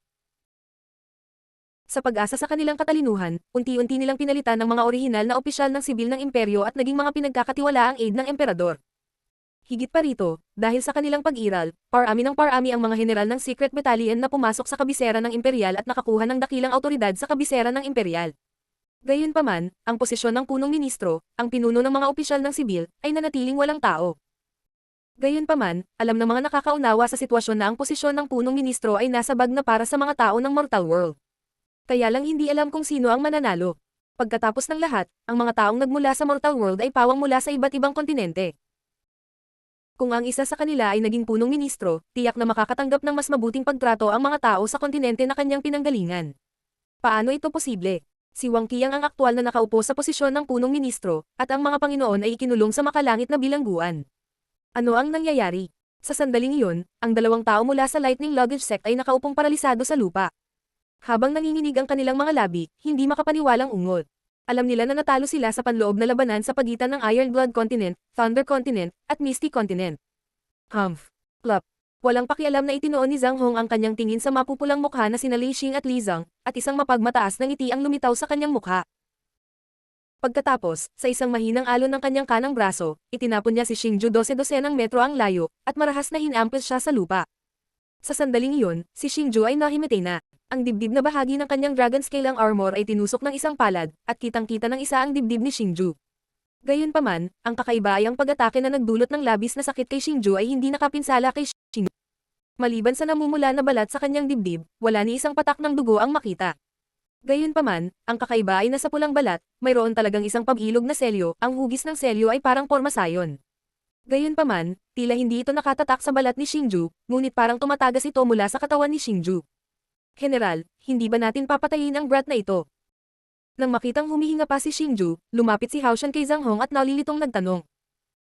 Sa pag-asa sa kanilang katalinuhan, unti-unti nilang pinalitan ng mga orihinal na opisyal ng sibil ng imperyo at naging mga pinagkakatiwalaang aide ng emperador. Higit pa rito, dahil sa kanilang pag-iral, parami ng parami ang mga general ng Secret Battalion na pumasok sa kabisera ng imperial at nakakuha ng dakilang awtoridad sa kabisera ng imperial. Gayunpaman, ang posisyon ng punong ministro, ang pinuno ng mga opisyal ng sibil, ay nanatiling walang tao. Gayunpaman, alam ng mga nakakaunawa sa sitwasyon na ang posisyon ng punong ministro ay nasa bag na para sa mga tao ng mortal world. Kaya lang hindi alam kung sino ang mananalo. Pagkatapos ng lahat, ang mga taong nagmula sa mortal world ay pawang mula sa iba't ibang kontinente. Kung ang isa sa kanila ay naging punong ministro, tiyak na makakatanggap ng mas mabuting pagtrato ang mga tao sa kontinente na kanyang pinanggalingan. Paano ito posible? Si Wang Qiang ang aktwal na nakaupo sa posisyon ng punong ministro, at ang mga Panginoon ay ikinulong sa makalangit na bilangguan. Ano ang nangyayari? Sa sandaling iyon, ang dalawang tao mula sa Lightning Luggage Sect ay nakaupong paralisado sa lupa. Habang nanginginig ang kanilang mga labi, hindi makapaniwalang ungol. Alam nila na natalo sila sa panloob na labanan sa pagitan ng Iron Blood Continent, Thunder Continent, at Misty Continent. Plop. Walang pakialam na itinoon ni Zhang Hong ang kanyang tingin sa mapupulang mukha na sina Li Xing at Li Zhang, at isang mapagmataas na ngiti ang lumitaw sa kanyang mukha. Pagkatapos, sa isang mahinang alon ng kanyang kanang braso, itinapon niya si Xingju 12-12 metro ang layo, at marahas na hinampis siya sa lupa. Sa sandaling iyon, si Xingju ay nahimatay na. Ang dibdib na bahagi ng kanyang dragon scale armor ay tinusok ng isang palad, at kitang-kita ng isa ang dibdib ni Xingju. Gayunpaman, ang kakaiba ay ang pag-atake na nagdulot ng labis na sakit kay Xingju ay hindi nakapinsala kay Xingju. Maliban sa namumula na balat sa kanyang dibdib, wala ni isang patak ng dugo ang makita. Gayunpaman, ang kakaiba ay nasa pulang balat, mayroon talagang isang pag-ilog na selyo, ang hugis ng selyo ay parang pormasayon. Gayunpaman, tila hindi ito nakatatak sa balat ni Xingju, ngunit parang tumatagas ito mula sa katawan ni Xingju. General, hindi ba natin papatayin ang brat na ito? Nang makitang humihinga pa si Xingju, lumapit si Hao Shan kay Zhang Hong at nalilitong nagtanong.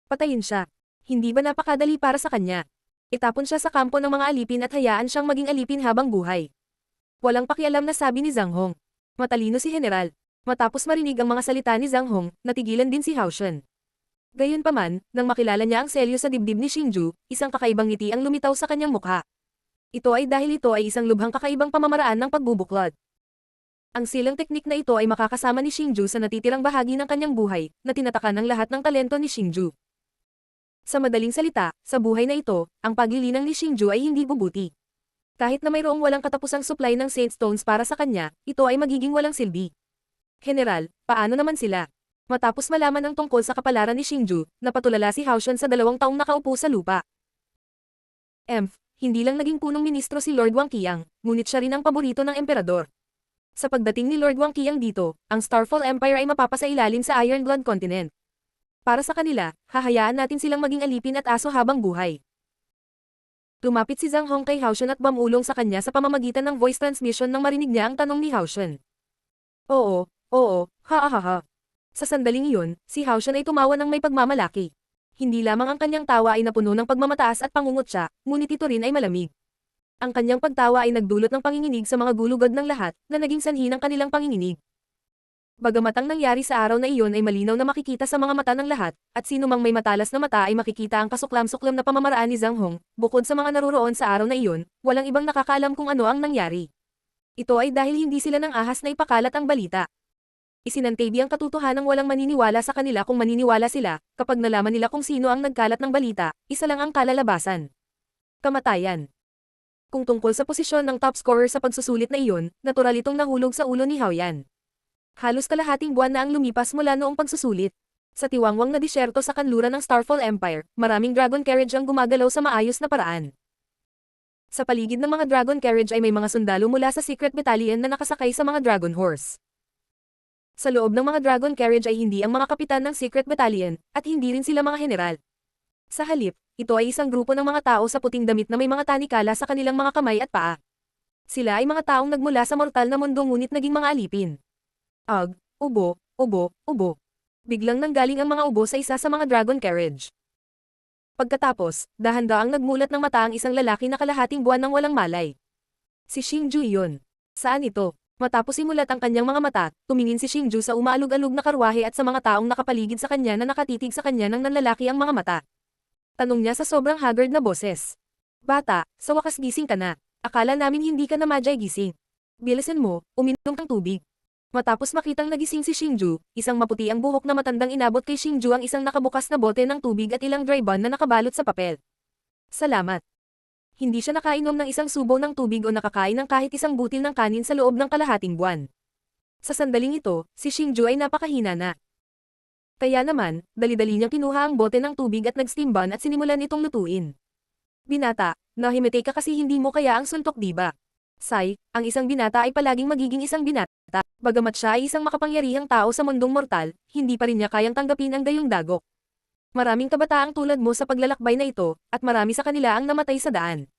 Patayin siya. Hindi ba napakadali para sa kanya? Itapon siya sa kampo ng mga alipin at hayaan siyang maging alipin habang buhay. Walang pakialam na sabi ni Zhang Hong. Matalino si General. Matapos marinig ang mga salita ni Zhang Hong, natigilan din si Hao Shan. Gayunpaman, nang makilala niya ang selyo sa dibdib ni Xingju, isang kakaibang ngiti ang lumitaw sa kanyang mukha. Ito ay dahil ito ay isang lubhang kakaibang pamamaraan ng pagbubuklod. Ang silang teknik na ito ay makakasama ni Xingju sa natitirang bahagi ng kanyang buhay, na tinatakan ng lahat ng talento ni Xingju. Sa madaling salita, sa buhay na ito, ang paglilinang ni Xingju ay hindi bubuti. Kahit na mayroong walang katapusang supply ng Saint Stones para sa kanya, ito ay magiging walang silbi. General, paano naman sila? Matapos malaman ang tungkol sa kapalaran ni Xingju, napatulala si Hao Shan sa 2 taong nakaupo sa lupa. Hindi lang naging punong ministro si Lord Wang Qiang, ngunit siya rin ang paborito ng emperador. Sa pagdating ni Lord Wang Qiang dito, ang Starfall Empire ay mapapasailalim sa Iron Blood Continent. Para sa kanila, hahayaan natin silang maging alipin at aso habang buhay. Lumapit si Zhang Hong kay Hao Shan at bumulong sa kanya sa pamamagitan ng voice transmission nang marinig niya ang tanong ni Hao Shan. Oo, ha. Sa sandaling iyon, si Hao Shan ay tumawa ng may pagmamalaki. Hindi lamang ang kanyang tawa ay napuno ng pagmamataas at pangungutya, ngunit ito rin ay malamig. Ang kanyang pagtawa ay nagdulot ng panginginig sa mga gulugod ng lahat, na naging sanhi ng kanilang panginginig. Bagamat ang nangyari sa araw na iyon ay malinaw na makikita sa mga mata ng lahat, at sino mang may matalas na mata ay makikita ang kasuklam-suklam na pamamaraan ni Zhang Hong, bukod sa mga naruroon sa araw na iyon, walang ibang nakakaalam kung ano ang nangyari. Ito ay dahil hindi sila nang ahas na ipakalat ang balita. Isinantabi ang katotohanang walang maniniwala sa kanila kung maniniwala sila, kapag nalaman nila kung sino ang nagkalat ng balita, isa lang ang kalalabasan. Kamatayan. Kung tungkol sa posisyon ng top scorer sa pagsusulit na iyon, natural itong nahulog sa ulo ni Hao Yan. Halos kalahating buwan na ang lumipas mula noong pagsusulit. Sa tiwangwang na disyerto sa kanluran ng Starfall Empire, maraming dragon carriage ang gumagalaw sa maayos na paraan. Sa paligid ng mga dragon carriage ay may mga sundalo mula sa Secret Battalion na nakasakay sa mga dragon horse. Sa loob ng mga dragon carriage ay hindi ang mga kapitan ng Secret Battalion, at hindi rin sila mga general. Sa halip, ito ay isang grupo ng mga tao sa puting damit na may mga tanikala sa kanilang mga kamay at paa. Sila ay mga taong nagmula sa mortal na mundo ngunit naging mga alipin. Ubo. Biglang nanggaling ang mga ubo sa isa sa mga dragon carriage. Pagkatapos, dahan-daang nagmulat ng mata ang isang lalaki na kalahating buwan ng walang malay. Si Xingju iyon. Saan ito? Matapos imulat ang kanyang mga mata, tumingin si Xingju sa umaalog-alog na karwahe at sa mga taong nakapaligid sa kanya na nakatitig sa kanya ng nanlalaki ang mga mata. Tanong niya sa sobrang haggard na boses. Bata, sa wakas gising ka na. Akala namin hindi ka na madyay gising. Bilisan mo, uminom kang tubig. Matapos makitang nagising si Xingju, isang maputi ang buhok na matandang inabot kay Xingju ang isang nakabukas na bote ng tubig at ilang dry bun na nakabalot sa papel. Salamat. Hindi siya nakainom ng isang subo ng tubig o nakakain ng kahit isang butil ng kanin sa loob ng kalahating buwan. Sa sandaling ito, si Xingju ay napakahina na. Kaya naman, dali-dali niyang kinuha ang bote ng tubig at nag-steam bun at sinimulan itong lutuin. Binata, nahimete ka kasi hindi mo kaya ang suntok diba? Sai, ang isang binata ay palaging magiging isang binata. Bagamat siya ay isang makapangyarihang tao sa mundong mortal, hindi pa rin niya kayang tanggapin ang gayong dagok. Maraming kabataang tulad mo sa paglalakbay na ito, at marami sa kanila ang namatay sa daan.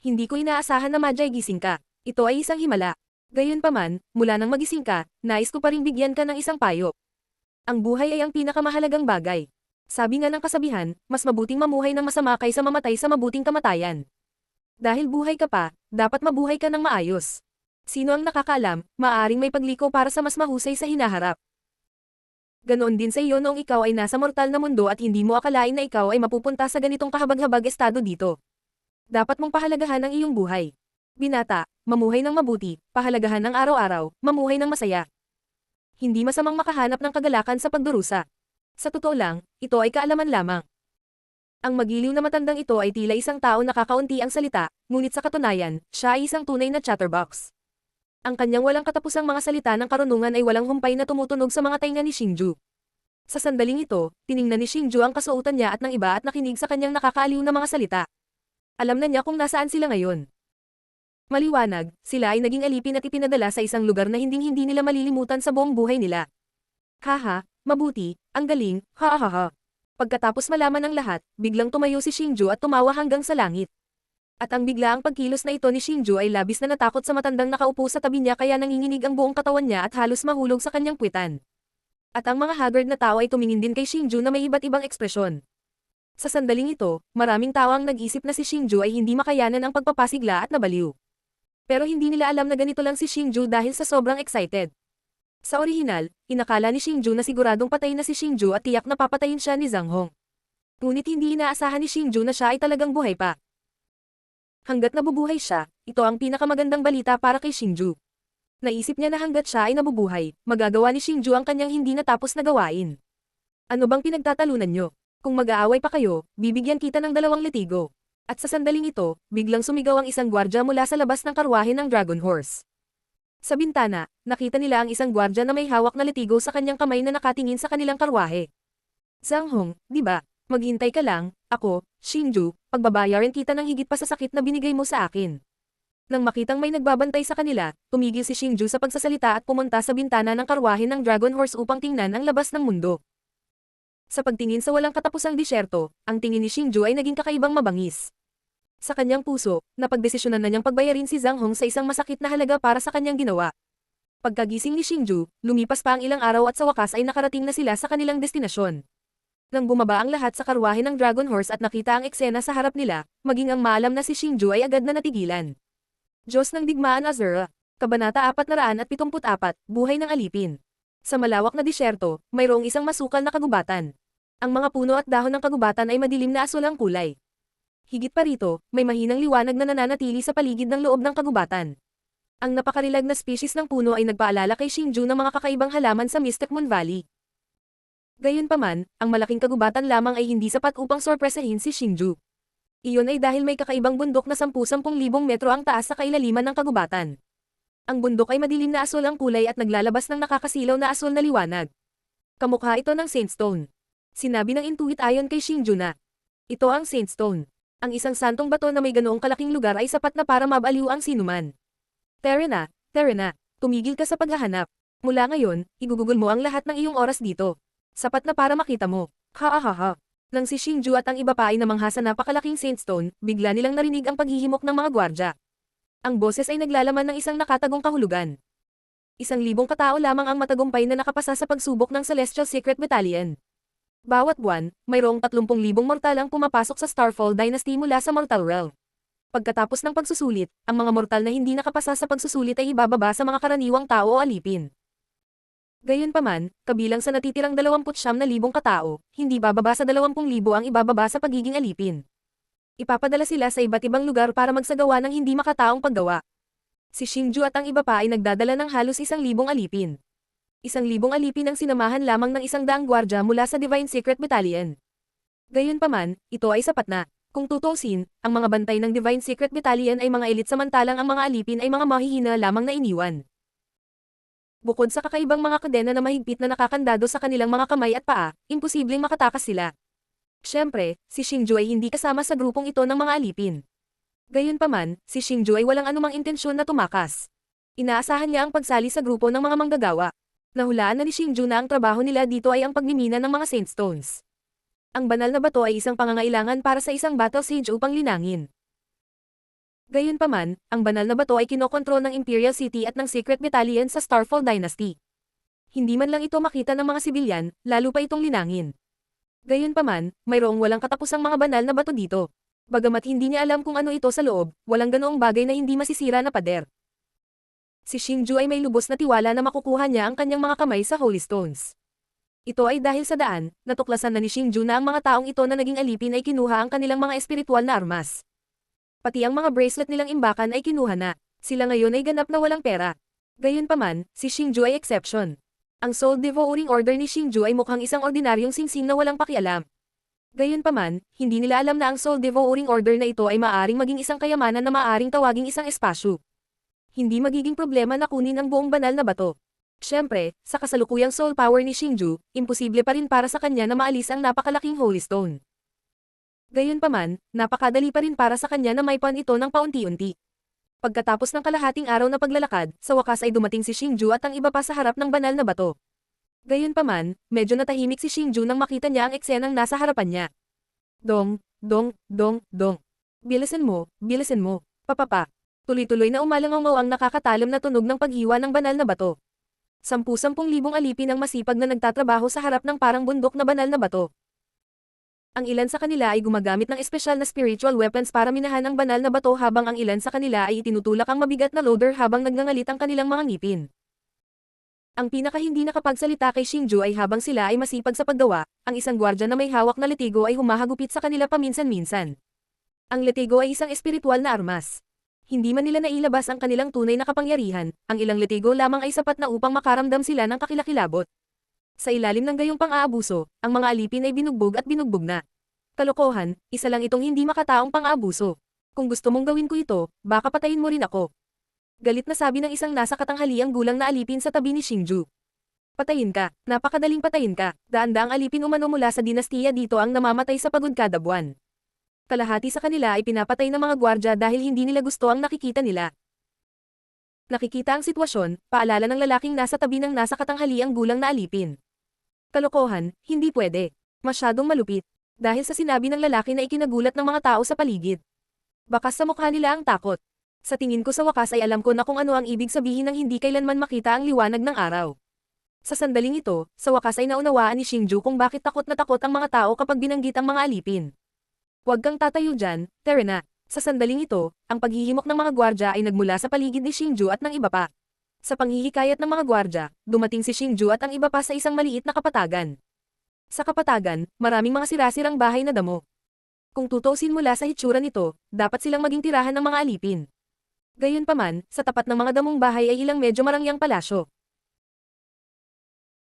Hindi ko inaasahan na madyay gising ka. Ito ay isang himala. Gayunpaman, mula nang magising ka, nais ko pa ring bigyan ka ng isang payo. Ang buhay ay ang pinakamahalagang bagay. Sabi nga ng kasabihan, mas mabuting mamuhay ng masama kaysa mamatay sa mabuting kamatayan. Dahil buhay ka pa, dapat mabuhay ka ng maayos. Sino ang nakakaalam, maaaring may pagliko para sa mas mahusay sa hinaharap. Ganoon din sa iyo noong ikaw ay nasa mortal na mundo at hindi mo akalain na ikaw ay mapupunta sa ganitong kahabag-habag estado dito. Dapat mong pahalagahan ang iyong buhay. Binata, mamuhay ng mabuti, pahalagahan ang araw-araw, mamuhay ng masaya. Hindi masamang makahanap ng kagalakan sa pagdurusa. Sa totoo lang, ito ay kaalaman lamang. Ang magiliw na matandang ito ay tila isang tao na kakaunti ang salita, ngunit sa katunayan, siya ay isang tunay na chatterbox. Ang kanyang walang katapusang mga salita ng karunungan ay walang humpay na tumutunog sa mga tainga ni Xingju. Sa sandaling ito, tiningnan ni Xingju ang kasuotan niya at ng iba at nakinig sa kanyang nakakaaliw na mga salita. Alam na niya kung nasaan sila ngayon. Maliwanag, sila ay naging alipin at ipinadala sa isang lugar na hinding-hindi nila malilimutan sa buong buhay nila. Haha, mabuti, ang galing, ha. Pagkatapos malaman ang lahat, biglang tumayo si Xingju at tumawa hanggang sa langit. At ang biglaang pagkilos na ito ni Xingju ay labis na natakot sa matandang nakaupo sa tabi niya kaya nanginginig ang buong katawan niya at halos mahulog sa kanyang puwitan. At ang mga haggard na tao ay tumingin din kay Xingju na may iba't ibang ekspresyon. Sa sandaling ito, maraming tao ang nag-isip na si Xingju ay hindi makayanan ang pagpapasigla at nabaliw. Pero hindi nila alam na ganito lang si Xingju dahil sa sobrang excited. Sa orihinal, inakala ni Xingju na siguradong patay na si Xingju at tiyak na papatayin siya ni Zhang Hong. Ngunit hindi inaasahan ni Xingju na siya ay talagang buhay pa. Hanggat nabubuhay siya, ito ang pinakamagandang balita para kay Xingju. Naisip niya na hanggat siya ay nabubuhay, magagawa ni Xingju ang kanyang hindi natapos na gawain. Ano bang pinagtatalunan nyo? Kung mag-aaway pa kayo, bibigyan kita ng 2 litigo. At sa sandaling ito, biglang sumigaw ang isang gwardya mula sa labas ng karwahe ng Dragon Horse. Sa bintana, nakita nila ang isang gwardya na may hawak na litigo sa kanyang kamay na nakatingin sa kanilang karwahe. Zhang Hong, di ba? Maghintay ka lang, ako, Xingju, pagbabayaran kita ng higit pa sa sakit na binigay mo sa akin. Nang makitang may nagbabantay sa kanila, tumigil si Xingju sa pagsasalita at pumunta sa bintana ng karwahe ng Dragon Horse upang tingnan ang labas ng mundo. Sa pagtingin sa walang katapusang disyerto, ang tingin ni Xingju ay naging kakaibang mabangis. Sa kanyang puso, napagdesisyonan na niyang pagbayarin si Zhang Hong sa isang masakit na halaga para sa kanyang ginawa. Pagkagising ni Xingju, lumipas pa ang ilang araw at sa wakas ay nakarating na sila sa kanilang destinasyon. Nang bumaba ang lahat sa karwahe ng Dragon Horse at nakita ang eksena sa harap nila, maging ang maalam na si Xingju ay agad na natigilan. Diyos ng Digmaan Azura, Kabanata 474, Buhay ng Alipin. Sa malawak na disyerto, mayroong isang masukal na kagubatan. Ang mga puno at dahon ng kagubatan ay madilim na asul ang kulay. Higit pa rito, may mahinang liwanag na nananatili sa paligid ng loob ng kagubatan. Ang napakarilag na species ng puno ay nagpaalala kay Xingju ng mga kakaibang halaman sa Mystic Moon Valley. Gayunpaman, ang malaking kagubatan lamang ay hindi sapat upang sorpresahin si Xingju. Iyon ay dahil may kakaibang bundok na 10,000 metro ang taas sa kailaliman ng kagubatan. Ang bundok ay madilim na asul ang kulay at naglalabas ng nakakasilaw na asul na liwanag. Kamukha ito ng Saintstone. Sinabi ng Intuit ayon kay Xingju na, ito ang Saintstone. Ang isang santong bato na may ganoong kalaking lugar ay sapat na para mabaliw ang sinuman. Terena, tumigil ka sa paghahanap. Mula ngayon, igugugol mo ang lahat ng iyong oras dito. Sapat na para makita mo. Ha. Nang si Xingju at ang iba pa ay namangha sa napakalaking Saintstone, bigla nilang narinig ang paghihimok ng mga gwardya. Ang boses ay naglalaman ng isang nakatagong kahulugan. 1,000 katao lamang ang matagumpay na nakapasa sa pagsubok ng Celestial Secret Battalion. Bawat buwan, mayroong 30,000 mortal ang pumapasok sa Starfall Dynasty mula sa Mortal Realm. Pagkatapos ng pagsusulit, ang mga mortal na hindi nakapasa sa pagsusulit ay ibababa sa mga karaniwang tao o alipin. Gayunpaman, kabilang sa natitirang 29,000 katao, hindi bababa sa 20,000 ang ibababa sa pagiging alipin. Ipapadala sila sa iba't ibang lugar para magsagawa ng hindi makataong paggawa. Si Xingju at ang iba pa ay nagdadala ng halos 1,000 alipin. 1,000 alipin ang sinamahan lamang ng 100 gwardya mula sa Divine Secret Battalion. Gayunpaman, ito ay sapat na. Kung tutuusin, ang mga bantay ng Divine Secret Battalion ay mga elite samantalang ang mga alipin ay mga mahihina lamang na iniwan. Bukod sa kakaibang mga kadena na mahigpit na nakakandado sa kanilang mga kamay at paa, imposibleng makatakas sila. Siyempre, si Xingju ay hindi kasama sa grupong ito ng mga alipin. Gayunpaman, si Xingju ay walang anumang intensyon na tumakas. Inaasahan niya ang pagsali sa grupo ng mga manggagawa. Nahulaan na ni Xingju na ang trabaho nila dito ay ang pagmimina ng mga Saintstones. Ang banal na bato ay isang pangangailangan para sa isang battle sage upang linangin. Gayunpaman, ang banal na bato ay kinokontrol ng Imperial City at ng Secret Battalion sa Starfall Dynasty. Hindi man lang ito makita ng mga sibilyan, lalo pa itong linangin. Gayunpaman, mayroong walang katapusang mga banal na bato dito. Bagamat hindi niya alam kung ano ito sa loob, walang ganoong bagay na hindi masisira na pader. Si Xingju ay may lubos na tiwala na makukuha niya ang kanyang mga kamay sa Holy Stones. Ito ay dahil sa daan, natuklasan na ni Xingju na ang mga taong ito na naging alipin ay kinuha ang kanilang mga espiritual na armas. Pati ang mga bracelet nilang imbakan ay kinuha na. Sila ngayon ay ganap na walang pera. Gayunpaman, si Xingju ay exception. Ang Soul Devouring Order ni Xingju ay mukhang isang ordinaryong singsing na walang pakialam. Gayunpaman, hindi nila alam na ang Soul Devouring Order na ito ay maaaring maging isang kayamanan na maaaring tawaging isang espasyo. Hindi magiging problema na kunin ang buong banal na bato. Siyempre, sa kasalukuyang soul power ni Xingju, imposible pa rin para sa kanya na maalis ang napakalaking Holy Stone. Gayunpaman, napakadali pa rin para sa kanya na maipan ito ng paunti-unti. Pagkatapos ng kalahating araw na paglalakad, sa wakas ay dumating si Xingju at ang iba pa sa harap ng banal na bato. Gayunpaman, medyo natahimik si Xingju nang makita niya ang eksenang nasa harapan niya. Dong, dong, dong, dong. Bilisan mo, papapa. Tuloy-tuloy na umalangaw ang nakakatalam na tunog ng paghiwa ng banal na bato. 10,000 alipin ang masipag na nagtatrabaho sa harap ng parang bundok na banal na bato. Ang ilan sa kanila ay gumagamit ng espesyal na spiritual weapons para minahan ang banal na bato habang ang ilan sa kanila ay itinutulak ang mabigat na loader habang nagngangalit ang kanilang mga ngipin. Ang pinaka hindi nakapagsalita kay Xingju ay habang sila ay masipag sa paggawa, ang isang gwardya na may hawak na letigo ay humahagupit sa kanila paminsan-minsan. Ang letigo ay isang espiritual na armas. Hindi man nila nailabas ang kanilang tunay na kapangyarihan, ang ilang letigo lamang ay sapat na upang makaramdam sila ng kakilakilabot. Sa ilalim ng gayong pang-aabuso, ang mga alipin ay binugbog at binugbog na. Kalokohan, isa lang itong hindi makataong pang-aabuso. Kung gusto mong gawin ko ito, baka patayin mo rin ako. Galit na sabi ng isang nasa katanghaliang gulang na alipin sa tabi ni Xingju. Patayin ka, napakadaling patayin ka, daan-daang alipin umano mula sa dinastiya dito ang namamatay sa pagod kada buwan. Kalahati sa kanila ay pinapatay ng mga gwardya dahil hindi nila gusto ang nakikita nila. Nakikita ang sitwasyon, paalala ng lalaking nasa tabi ng nasa katanghaliang gulang na alipin. Kalokohan, hindi pwede. Masyadong malupit. Dahil sa sinabi ng lalaki na ikinagulat ng mga tao sa paligid. Bakas sa mukha nila ang takot. Sa tingin ko sa wakas ay alam ko na kung ano ang ibig sabihin ng hindi kailanman makita ang liwanag ng araw. Sa sandaling ito, sa wakas ay naunawaan ni Xingju kung bakit takot na takot ang mga tao kapag binanggit ang mga alipin. Huwag kang tatayo dyan, Terena. Sa sandaling ito, ang paghihimok ng mga gwardya ay nagmula sa paligid ni Xingju at ng iba pa. Sa panghihikayat ng mga gwardya, dumating si Xingju at ang iba pa sa isang maliit na kapatagan. Sa kapatagan, maraming mga sirasirang bahay na damo. Kung tutuusin mula sa hitsura nito, dapat silang maging tirahan ng mga alipin. Gayunpaman, sa tapat ng mga damong bahay ay ilang medyo marangyang palasyo.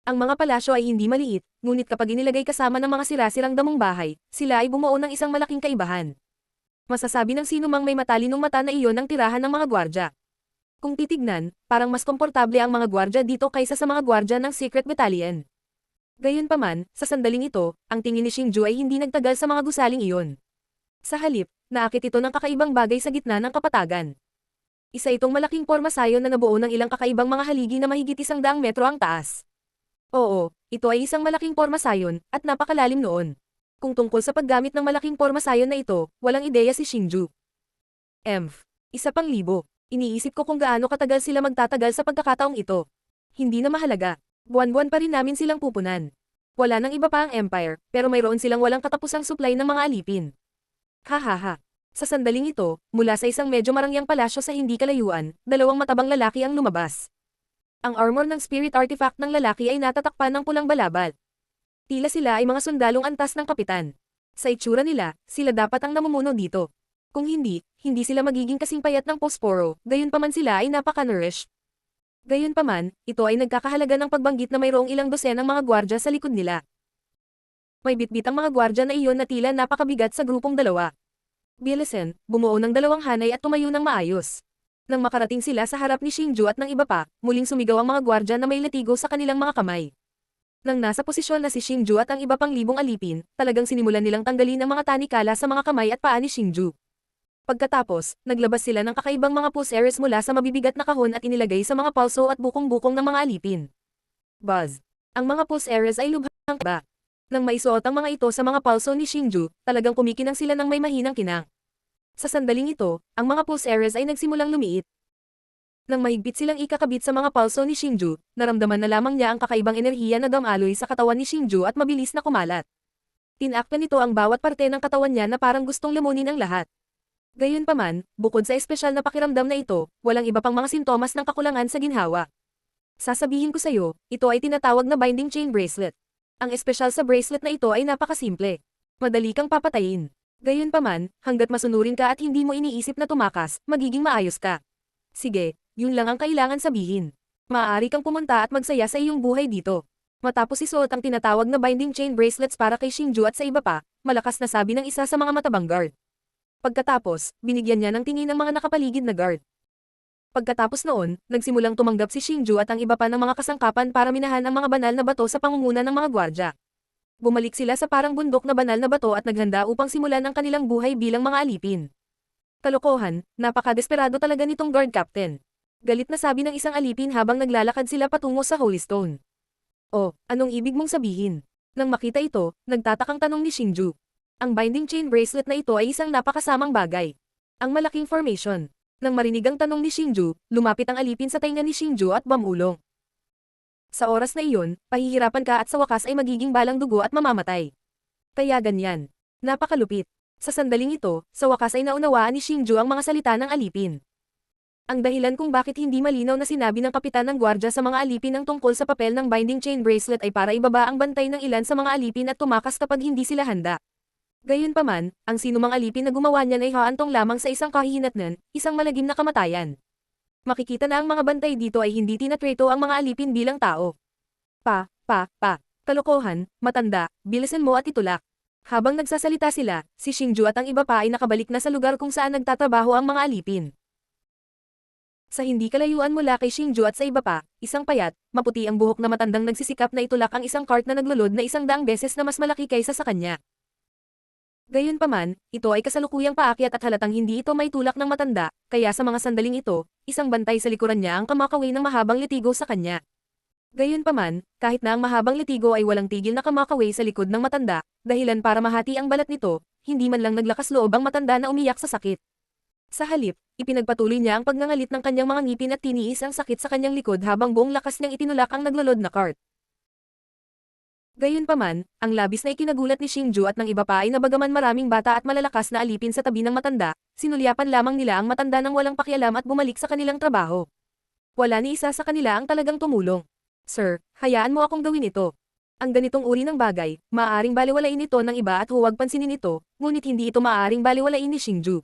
Ang mga palasyo ay hindi maliit, ngunit kapag inilagay kasama ng mga sirasirang damong bahay, sila ay bumuo ng isang malaking kaibahan. Masasabi ng sinumang may matalinong mata na iyon ang tirahan ng mga gwardya. Kung titignan, parang mas komportable ang mga gwardya dito kaysa sa mga gwardya ng Secret Battalion. Gayunpaman, sa sandaling ito, ang tingin ni Xingju ay hindi nagtagal sa mga gusaling iyon. Sa halip, naakit ito ng kakaibang bagay sa gitna ng kapatagan. Isa itong malaking pormasayon na nabuo ng ilang kakaibang mga haligi na mahigit 100 metro ang taas. Oo, ito ay isang malaking pormasayon, at napakalalim noon. Kung tungkol sa paggamit ng malaking pormasayon na ito, walang ideya si Xingju. Isa pang libo. Iniisip ko kung gaano katagal sila magtatagal sa pagkakataong ito. Hindi na mahalaga. Buwan-buwan pa rin namin silang pupunan. Wala nang iba pa ang Empire, pero mayroon silang walang katapusang supply ng mga alipin. Hahaha. Sa sandaling ito, mula sa isang medyo marangyang palasyo sa hindi kalayuan, dalawang matabang lalaki ang lumabas. Ang armor ng spirit artifact ng lalaki ay natatakpan ng pulang balabal. Tila sila ay mga sundalong antas ng kapitan. Sa itsura nila, sila dapat ang namumuno dito. Kung hindi, hindi sila magiging kasing payat ng posporo, gayunpaman sila ay napaka-nourished. Gayunpaman, ito ay nagkakahalaga ng pagbanggit na mayroong ilang dosenang mga gwardya sa likod nila. May bitbit ang mga gwardya na iyon na tila napakabigat sa grupong dalawa. Bielesen, bumuo ng dalawang hanay at tumayo ng maayos. Nang makarating sila sa harap ni Shinju at ng iba pa, muling sumigaw ang mga gwardya na may latigo sa kanilang mga kamay. Nang nasa posisyon na si Shinju at ang iba pang libong alipin, talagang sinimulan nilang tanggalin ang mga tanikala sa mga kamay at paa ni Shinju. Pagkatapos, naglabas sila ng kakaibang mga pulseres mula sa mabibigat na kahon at inilagay sa mga palso at bukong-bukong ng mga alipin. Buzz! Ang mga pulseres ay lubhang ba. Nang maisuot ang mga ito sa mga palso ni Shinju, talagang kumikinang sila ng may mahinang kinang. Sa sandaling ito, ang mga pulseres ay nagsimulang lumiit. Nang mahigpit silang ikakabit sa mga palso ni Shinju, naramdaman na lamang niya ang kakaibang enerhiya na damaloy sa katawan ni Shinju at mabilis na kumalat. Tinakpan nito ang bawat parte ng katawan niya na parang gustong lamunin ang lahat. Gayunpaman, bukod sa espesyal na pakiramdam na ito, walang iba pang mga sintomas ng kakulangan sa ginhawa. Sasabihin ko sa'yo, ito ay tinatawag na binding chain bracelet. Ang espesyal sa bracelet na ito ay napakasimple. Madali kang papatayin. Gayunpaman, hanggat masunurin ka at hindi mo iniisip na tumakas, magiging maayos ka. Sige, yun lang ang kailangan sabihin. Maaari kang pumunta at magsaya sa iyong buhay dito. Matapos isuot ang tinatawag na binding chain bracelets para kay Shinju at sa iba pa, malakas na sabi ng isa sa mga matabang guard. Pagkatapos, binigyan niya ng tingin ang mga nakapaligid na guard. Pagkatapos noon, nagsimulang tumanggap si Shinju at ang iba pa ng mga kasangkapan para minahan ang mga banal na bato sa pangunguna ng mga gwardya. Bumalik sila sa parang bundok na banal na bato at naghanda upang simulan ang kanilang buhay bilang mga alipin. Kalokohan, napaka-desperado talaga nitong guard captain. Galit na sabi ng isang alipin habang naglalakad sila patungo sa Holy Stone. Oh, anong ibig mong sabihin? Nang makita ito, nagtatakang tanong ni Shinju. Ang binding chain bracelet na ito ay isang napakasamang bagay. Ang malaking formation. Nang marinig ang tanong ni Shinju, lumapit ang alipin sa tainga ni Shinju at bumulong. Sa oras na iyon, pahihirapan ka at sa wakas ay magiging balang dugo at mamamatay. Kaya ganyan. Napakalupit. Sa sandaling ito, sa wakas ay naunawaan ni Shinju ang mga salita ng alipin. Ang dahilan kung bakit hindi malinaw na sinabi ng kapitan ng gwardya sa mga alipin ang tungkol sa papel ng binding chain bracelet ay para ibaba ang bantay ng ilan sa mga alipin at tumakas kapag hindi sila handa. Gayunpaman, ang sinumang alipin na gumawa niyan ay haantong lamang sa isang kahihinatnan, isang malagim na kamatayan. Makikita na ang mga bantay dito ay hindi tinatreto ang mga alipin bilang tao. Kalokohan, matanda, bilisan mo at itulak. Habang nagsasalita sila, si Shinju at ang iba pa ay nakabalik na sa lugar kung saan nagtatrabaho ang mga alipin. Sa hindi kalayuan mula kay Shinju at sa iba pa, isang payat, maputi ang buhok na matandang nagsisikap na itulak ang isang cart na naglulod na 100 beses na mas malaki kaysa sa kanya. Gayunpaman, ito ay kasalukuyang paakyat at halatang hindi ito may tulak ng matanda, kaya sa mga sandaling ito, isang bantay sa likuran niya ang kamakaway ng mahabang litigo sa kanya. Gayunpaman, kahit na ang mahabang litigo ay walang tigil na kamakaway sa likod ng matanda, dahilan para mahati ang balat nito, hindi man lang naglakas loob ang matanda na umiyak sa sakit. Sa halip, ipinagpatuloy niya ang pagngangalit ng kanyang mga ngipin at tiniis ang sakit sa kanyang likod habang buong lakas niyang itinulak ang naglulod na cart. Gayunpaman, ang labis na ikinagulat ni Shinju at ng iba pa ay nabagaman maraming bata at malalakas na alipin sa tabi ng matanda, sinulyapan lamang nila ang matanda ng walang pakialam at bumalik sa kanilang trabaho. Wala ni isa sa kanila ang talagang tumulong. Sir, hayaan mo akong gawin ito. Ang ganitong uri ng bagay, maaaring baliwalain ito ng iba at huwag pansinin ito, ngunit hindi ito maaaring baliwalain ni Shinju.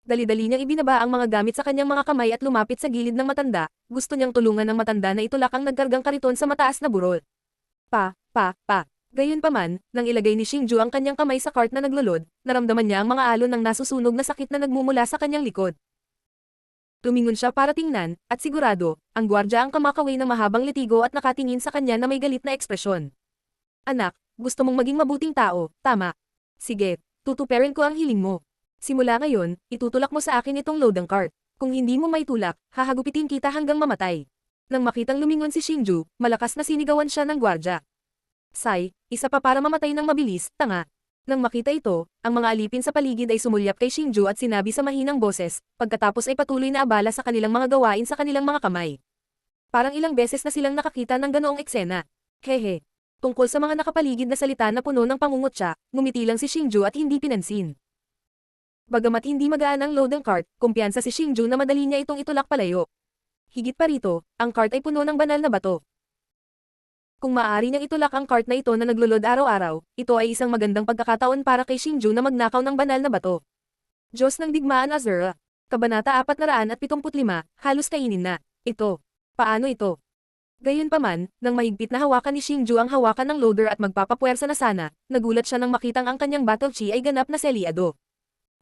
Dali-dali niyang ibinaba ang mga gamit sa kanyang mga kamay at lumapit sa gilid ng matanda, gusto niyang tulungan ng matanda na itulak ang nagkargang kariton sa mataas na burol. Gayunpaman, nang ilagay ni Shinju ang kanyang kamay sa cart na naglulod, naramdaman niya ang mga alon ng nasusunog na sakit na nagmumula sa kanyang likod. Tumingon siya para tingnan, at sigurado, ang gwardya ang kamakaway ng mahabang litigo at nakatingin sa kanya na may galit na ekspresyon. Anak, gusto mong maging mabuting tao, tama. Sige, tutuperin ko ang hiling mo. Simula ngayon, itutulak mo sa akin itong loading cart. Kung hindi mo may tulak, hahagupitin kita hanggang mamatay. Nang makitang lumingon si Shinju, malakas na sinigawan siya ng gwardya. Sai, isa pa para mamatay ng mabilis, tanga. Nang makita ito, ang mga alipin sa paligid ay sumulyap kay Shinju at sinabi sa mahinang boses, pagkatapos ay patuloy na abala sa kanilang mga gawain sa kanilang mga kamay. Parang ilang beses na silang nakakita ng ganoong eksena. Hehe. Tungkol sa mga nakapaligid na salita na puno ng pangungutya, ngumiti lang si Shinju at hindi pinansin. Bagamat hindi magaan ang loading cart, kumpiyansa si Shinju na madali niya itong itulak palayo. Higit pa rito, ang cart ay puno ng banal na bato. Kung maaari niyang itulak ang cart na ito na naglulod araw-araw, ito ay isang magandang pagkakataon para kay Shinju na magnakaw ng banal na bato. Diyos ng Digmaan Azura. Kabanata 475, halos kainin na. Ito. Paano ito? Gayunpaman, nang mahigpit na hawakan ni Xingju ang hawakan ng loader at magpapapuwersa na sana, nagulat siya nang makitang ang kanyang battle chi ay ganap na selyado.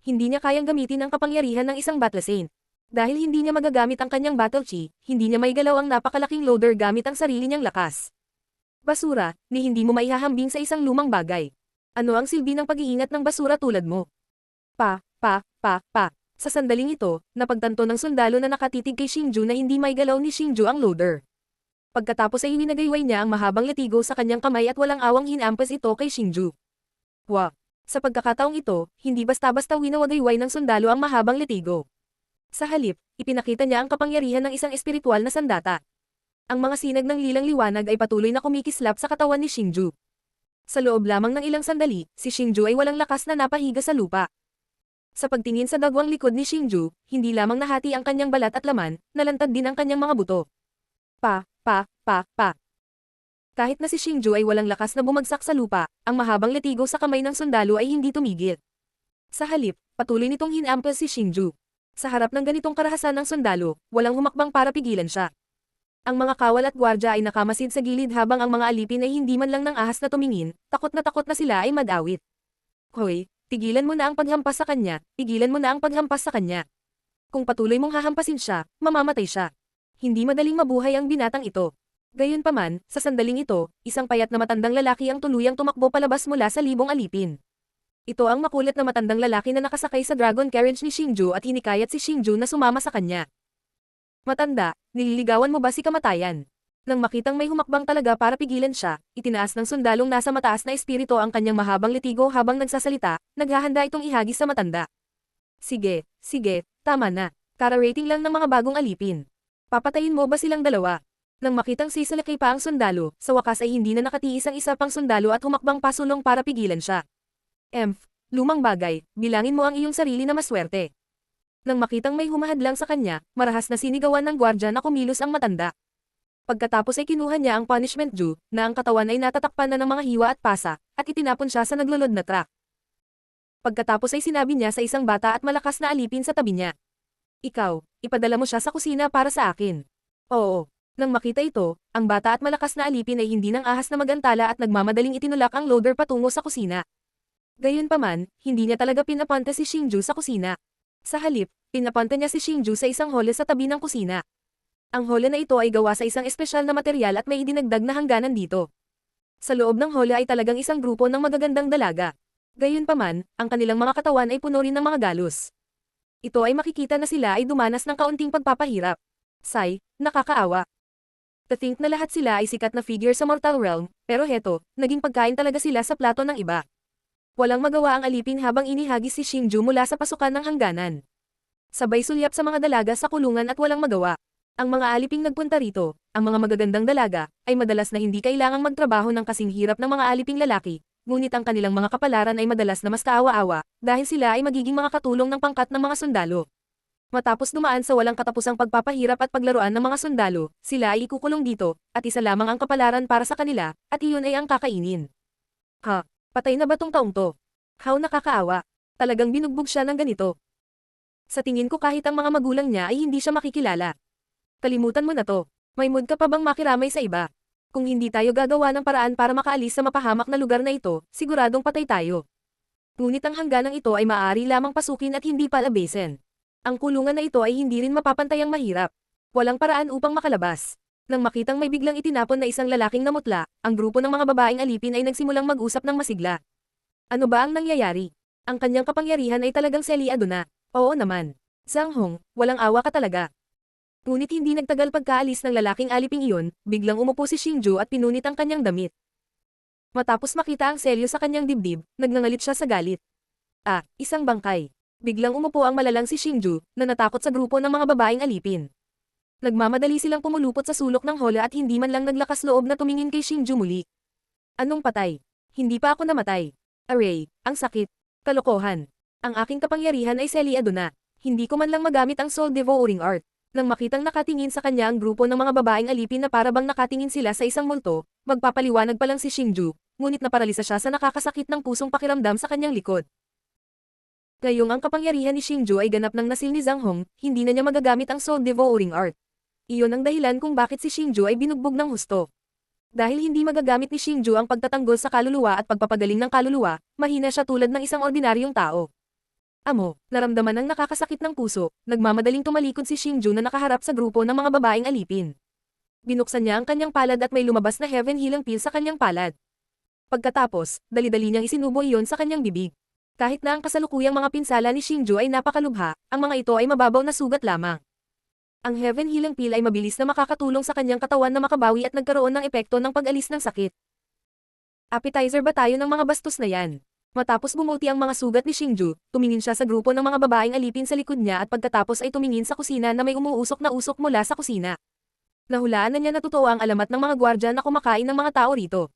Hindi niya kayang gamitin ang kapangyarihan ng isang battle saint. Dahil hindi niya magagamit ang kanyang battle chi, hindi niya maigalaw ang napakalaking loader gamit ang sarili niyang lakas. Basura, ni hindi mo maihahambing sa isang lumang bagay. Ano ang silbi ng pag-iingat ng basura tulad mo? Pa. Sa sandaling ito, napagtanto ng sundalo na nakatitig kay Xingju na hindi maigalaw ni Xingju ang loader. Pagkatapos ay winagayway niya ang mahabang latigo sa kanyang kamay at walang awang hinampas ito kay Xingju. Sa pagkakataong ito, hindi basta-basta winawagayway ng sundalo ang mahabang latigo. Sa halip, ipinakita niya ang kapangyarihan ng isang espiritual na sandata. Ang mga sinag ng lilang liwanag ay patuloy na kumikislap sa katawan ni Xingju. Sa loob lamang ng ilang sandali, si Xingju ay walang lakas na napahiga sa lupa. Sa pagtingin sa dagwang likod ni Xingju, hindi lamang nahati ang kanyang balat at laman, nalantad din ang kanyang mga buto. Kahit na si Xingju ay walang lakas na bumagsak sa lupa, ang mahabang latigo sa kamay ng sundalo ay hindi tumigil. Sa halip, patuloy nitong hinampal si Xingju. Sa harap ng ganitong karahasan ng sundalo, walang humakbang para pigilan siya. Ang mga kawal at gwardya ay nakamasid sa gilid habang ang mga alipin ay hindi man lang ng ahas na tumingin, takot na sila ay madawit. Hoy! Tigilan mo na ang paghampas sa kanya, tigilan mo na ang paghampas sa kanya. Kung patuloy mong hahampasin siya, mamamatay siya. Hindi madaling mabuhay ang binatang ito. Gayunpaman, sa sandaling ito, isang payat na matandang lalaki ang tuluyang tumakbo palabas mula sa libong alipin. Ito ang makulit na matandang lalaki na nakasakay sa dragon carriage ni Xingju at hinikayat si Xingju na sumama sa kanya. Matanda, nililigawan mo ba si kamatayan? Nang makitang may humakbang talaga para pigilan siya, itinaas ng sundalong nasa mataas na espiritu ang kanyang mahabang litigo habang nagsasalita, naghahanda itong ihagis sa matanda. Sige, tama na. Kara-rating lang ng mga bagong alipin. Papatayin mo ba silang dalawa? Nang makitang sisalakay pa ang sundalo, sa wakas ay hindi na nakatiis ang isa pang sundalo at humakbang pasulong para pigilan siya. Lumang bagay, bilangin mo ang iyong sarili na maswerte. Nang makitang may humahadlang sa kanya, marahas na sinigawan ng gwardya na kumilos ang matanda. Pagkatapos ay kinuha niya ang punishment due, na ang katawan ay natatakpan na ng mga hiwa at pasa, at itinapon siya sa naglulod na truck. Pagkatapos ay sinabi niya sa isang bata at malakas na alipin sa tabi niya. Ikaw, ipadala mo siya sa kusina para sa akin. Oo. Nang makita ito, ang bata at malakas na alipin ay hindi nang ahas na magantala at nagmamadaling itinulak ang loader patungo sa kusina. Gayunpaman, hindi niya talaga pinapunta si Xingju sa kusina. Sa halip, pinapunta niya si Xingju sa isang hole sa tabi ng kusina. Ang hole na ito ay gawa sa isang espesyal na material at may idinagdag na hangganan dito. Sa loob ng hole ay talagang isang grupo ng magagandang dalaga. Gayunpaman, ang kanilang mga katawan ay puno rin ng mga galos. Ito ay makikita na sila ay dumanas ng kaunting pagpapahirap. Nakakaawa. To think na lahat sila ay sikat na figure sa mortal realm, pero heto, naging pagkain talaga sila sa plato ng iba. Walang magawa ang alipin habang inihagis si Xingju mula sa pasukan ng hangganan. Sabay sulyap sa mga dalaga sa kulungan at walang magawa. Ang mga aliping nagpunta rito, ang mga magagandang dalaga, ay madalas na hindi kailangang magtrabaho ng kasing hirap ng mga aliping lalaki, ngunit ang kanilang mga kapalaran ay madalas na mas kaawa-awa, dahil sila ay magiging mga katulong ng pangkat ng mga sundalo. Matapos dumaan sa walang katapusang pagpapahirap at paglaruan ng mga sundalo, sila ay ikukulong dito, at isa lamang ang kapalaran para sa kanila, at iyon ay ang kakainin. Patay na ba tong taong to? How nakakaawa. Talagang binugbog siya ng ganito. Sa tingin ko kahit ang mga magulang niya ay hindi siya makikilala. Kalimutan mo na to. May mood ka pa bang makiramay sa iba? Kung hindi tayo gagawa ng paraan para makaalis sa mapahamak na lugar na ito, siguradong patay tayo. Ngunit ang hangganang ito ay maaari lamang pasukin at hindi palabesin. Ang kulungan na ito ay hindi rin mapapantayang mahirap. Walang paraan upang makalabas. Nang makitang may biglang itinapon na isang lalaking namutla, ang grupo ng mga babaeng alipin ay nagsimulang mag-usap ng masigla. Ano ba ang nangyayari? Ang kanyang kapangyarihan ay talagang selyado na. Oo naman. Zhang Hong, walang awa ka talaga. Ngunit hindi nagtagal pagkaalis ng lalaking aliping iyon, biglang umupo si Xingju at pinunit ang kanyang damit. Matapos makita ang selyo sa kanyang dibdib, nagngangalit siya sa galit. Isang bangkay. Biglang umupo ang malalang si Xingju, na natakot sa grupo ng mga babaeng alipin. Nagmamadali silang pumulupot sa sulok ng hole at hindi man lang naglakas loob na tumingin kay Xingju muli. Anong patay? Hindi pa ako namatay. Aray, ang sakit. Kalokohan. Ang aking kapangyarihan ay selyado na. Hindi ko man lang magamit ang soul devouring art. Nang makitang nakatingin sa kanya ang grupo ng mga babaeng alipin na parabang nakatingin sila sa isang multo, magpapaliwanag pa lang si Xingju, ngunit naparalisa siya sa nakakasakit ng pusong pakiramdam sa kanyang likod. Ngayong ang kapangyarihan ni Xingju ay ganap ng nasil ni Zhang Hong, hindi na niya magagamit ang Soul Devouring Art. Iyon ang dahilan kung bakit si Xingju ay binugbog ng husto. Dahil hindi magagamit ni Xingju ang pagtatanggol sa kaluluwa at pagpapagaling ng kaluluwa, mahina siya tulad ng isang ordinaryong tao. Amo, naramdaman ng nakakasakit ng puso, nagmamadaling tumalikod si Xingju na nakaharap sa grupo ng mga babaeng alipin. Binuksan niya ang kanyang palad at may lumabas na heaven healing pill sa kanyang palad. Pagkatapos, dali-dali niyang isinubo iyon sa kanyang bibig. Kahit na ang kasalukuyang mga pinsala ni Xingju ay napakalubha, ang mga ito ay mababaw na sugat lamang. Ang Heaven Healing Pill ay mabilis na makakatulong sa kanyang katawan na makabawi at nagkaroon ng epekto ng pag-alis ng sakit. Appetizer ba tayo ng mga bastos na yan? Matapos bumuti ang mga sugat ni Xingju, tumingin siya sa grupo ng mga babaeng alipin sa likod niya at pagkatapos ay tumingin sa kusina na may umuusok na usok mula sa kusina. Nahulaan na niya na totoo ang alamat ng mga gwardya na kumakain ng mga tao rito.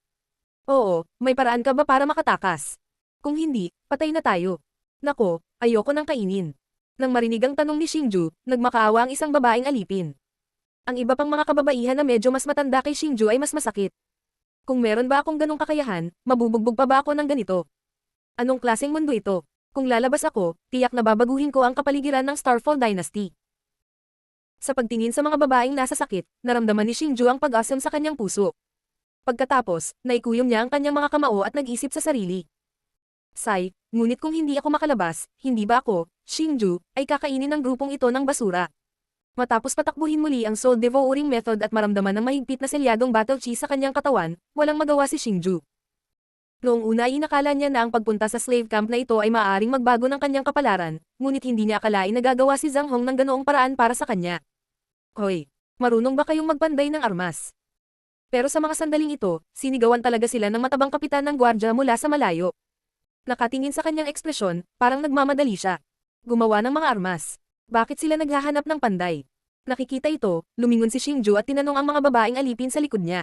Oo, may paraan ka ba para makatakas? Kung hindi, patay na tayo. Nako, ayoko nang kainin. Nang marinig ang tanong ni Xingju, nagmakaawa ang isang babaeng alipin. Ang iba pang mga kababaihan na medyo mas matanda kay Xingju ay mas masakit. Kung meron ba akong ganong kakayahan, mabubugbog pa ba ako ng ganito? Anong klaseng mundo ito? Kung lalabas ako, tiyak na babaguhin ko ang kapaligiran ng Starfall Dynasty. Sa pagtingin sa mga babaeng nasa sakit, naramdaman ni Xingju ang pag-asam sa kanyang puso. Pagkatapos, naikuyom niya ang kanyang mga kamao at nag-isip sa sarili. Say, ngunit kung hindi ako makalabas, hindi ba ako, Xingju, ay kakainin ng grupong ito ng basura. Matapos patakbuhin muli ang Soul Devouring Method at maramdaman ng mahigpit na selyadong battle chi sa kanyang katawan, walang magawa si Xingju. Noong una ay inakala niya na ang pagpunta sa slave camp na ito ay maaaring magbago ng kanyang kapalaran, ngunit hindi niya akalain na gagawa si Zhang Hong ng ganoong paraan para sa kanya. Hoy, marunong ba kayong magpanday ng armas? Pero sa mga sandaling ito, sinigawan talaga sila ng matabang kapitan ng gwardya mula sa malayo. Nakatingin sa kanyang ekspresyon, parang nagmamadali siya. Gumawa ng mga armas. Bakit sila naghahanap ng panday? Nakikita ito, lumingon si Xingju at tinanong ang mga babaeng alipin sa likod niya.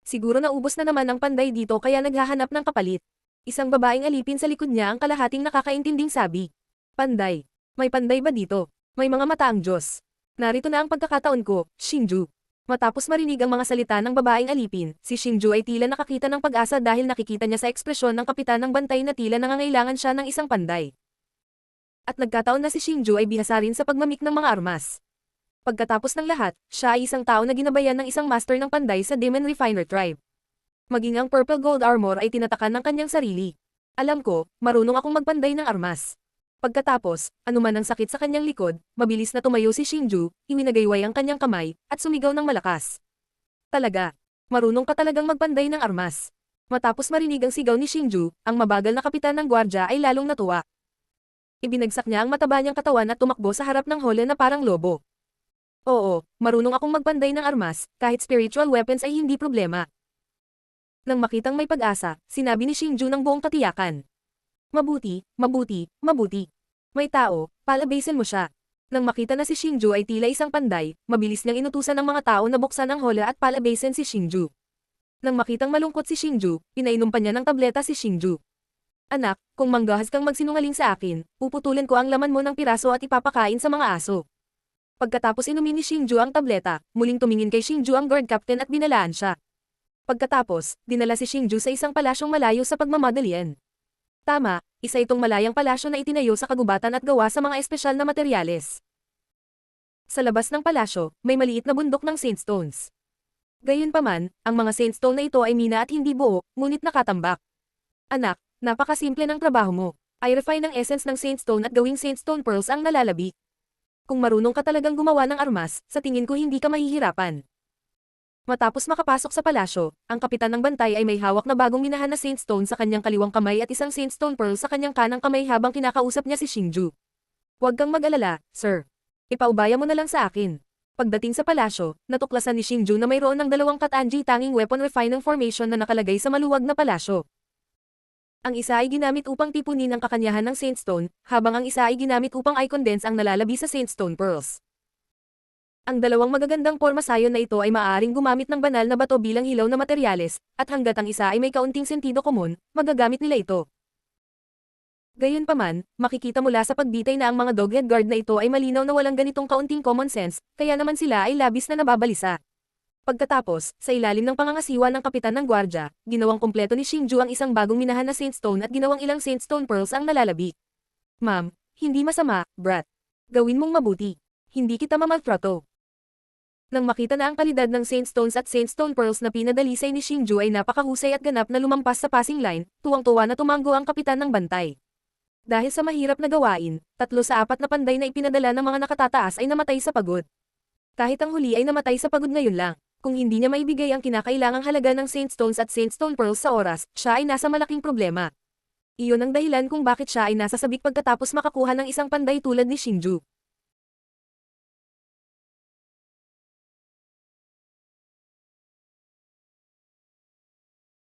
Siguro naubos na naman ang panday dito kaya naghahanap ng kapalit. Isang babaeng alipin sa likod niya ang kalahating nakakaintinding sabi. Panday. May panday ba dito? May mga mata ang Diyos. Narito na ang pagkakataon ko, Xingju. Matapos marinig ang mga salita ng babaeng alipin, si Xingju ay tila nakakita ng pag-asa dahil nakikita niya sa ekspresyon ng kapitan ng bantay na tila nangangailangan siya ng isang panday. At nagkataon na si Xingju ay bihasa rin sa pagmamik ng mga armas. Pagkatapos ng lahat, siya ay isang tao na ginabayan ng isang master ng panday sa Demon Refiner Tribe. Maging ang purple gold armor ay tinatakan ng kanyang sarili. Alam ko, marunong akong magpanday ng armas. Pagkatapos, anuman ang sakit sa kanyang likod, mabilis na tumayo si Xingju, iwinagayway ang kanyang kamay, at sumigaw ng malakas. Talaga, marunong ka talagang magpanday ng armas. Matapos marinig ang sigaw ni Xingju, ang mabagal na kapitan ng gwardya ay lalong natuwa. Ibinagsak niya ang mataba niyang katawan at tumakbo sa harap ng hole na parang lobo. Oo, marunong akong magpanday ng armas, kahit spiritual weapons ay hindi problema. Nang makitang may pag-asa, sinabi ni Xingju ng buong katiyakan. Mabuti, mabuti, mabuti. May tao, palabasin mo siya. Nang makita na si Xingju ay tila isang panday, mabilis niyang inutusan ng mga tao na buksan ang hole at palabasin si Xingju. Nang makitang malungkot si Xingju, pinainom pa niya ng tableta si Xingju. Anak, kung manggahas kang magsinungaling sa akin, puputulin ko ang laman mo ng piraso at ipapakain sa mga aso. Pagkatapos inumin ni Xingju ang tableta, muling tumingin kay Xingju ang guard captain at binalaan siya. Pagkatapos, dinala si Xingju sa isang palasyong malayo sa pagmamadalian. Tama, isa itong malayang palasyo na itinayo sa kagubatan at gawa sa mga espesyal na materyales. Sa labas ng palasyo, may maliit na bundok ng sandstones. Gayunpaman, ang mga sandstone na ito ay mina at hindi buo, ngunit nakatambak. Anak, napakasimple ng trabaho mo. I-refine ang essence ng sandstone at gawing sandstone pearls ang nalalabi. Kung marunong ka talagang gumawa ng armas, sa tingin ko hindi ka mahihirapan. Matapos makapasok sa palasyo, ang kapitan ng bantay ay may hawak na bagong minahan na sandstone sa kanyang kaliwang kamay at isang sandstone pearl sa kanyang kanang kamay habang kinakausap niya si Xingju. Huwag kang mag-alala, sir. Ipaubaya mo na lang sa akin. Pagdating sa palasyo, natuklasan ni Xingju na mayroon ng dalawang Katanji tanging weapon refining formation na nakalagay sa maluwag na palasyo. Ang isa ay ginamit upang tipunin ang kakanyahan ng sandstone, habang ang isa ay ginamit upang i-condense ang nalalabi sa sandstone pearls. Ang dalawang magagandang pormasayon na ito ay maaaring gumamit ng banal na bato bilang hilaw na materyales, at hanggat ang isa ay may kaunting sentido komon, magagamit nila ito. Gayunpaman, makikita mula sa pagbitay na ang mga doghead guard na ito ay malinaw na walang ganitong kaunting common sense, kaya naman sila ay labis na nababalisa. Pagkatapos, sa ilalim ng pangangasiwa ng kapitan ng gwardya, ginawang kumpleto ni Xingju ang isang bagong minahan na sandstone at ginawang ilang sandstone pearls ang nalalabi. Ma'am, hindi masama, brat. Gawin mong mabuti. Hindi kita mamaltrato. Nang makita na ang kalidad ng Saint Stones at Saint Stone Pearls na pinadalisay ni Xingju ay napakahusay at ganap na lumampas sa passing line, tuwang-tuwa na tumanggo ang kapitan ng bantay. Dahil sa mahirap na gawain, 3 sa 4 na panday na ipinadala ng mga nakatataas ay namatay sa pagod. Kahit ang huli ay namatay sa pagod ngayon lang. Kung hindi niya maibigay ang kinakailangang halaga ng Saint Stones at Saint Stone Pearls sa oras, siya ay nasa malaking problema. Iyon ang dahilan kung bakit siya ay nasa sabik pagkatapos makakuha ng isang panday tulad ni Xingju.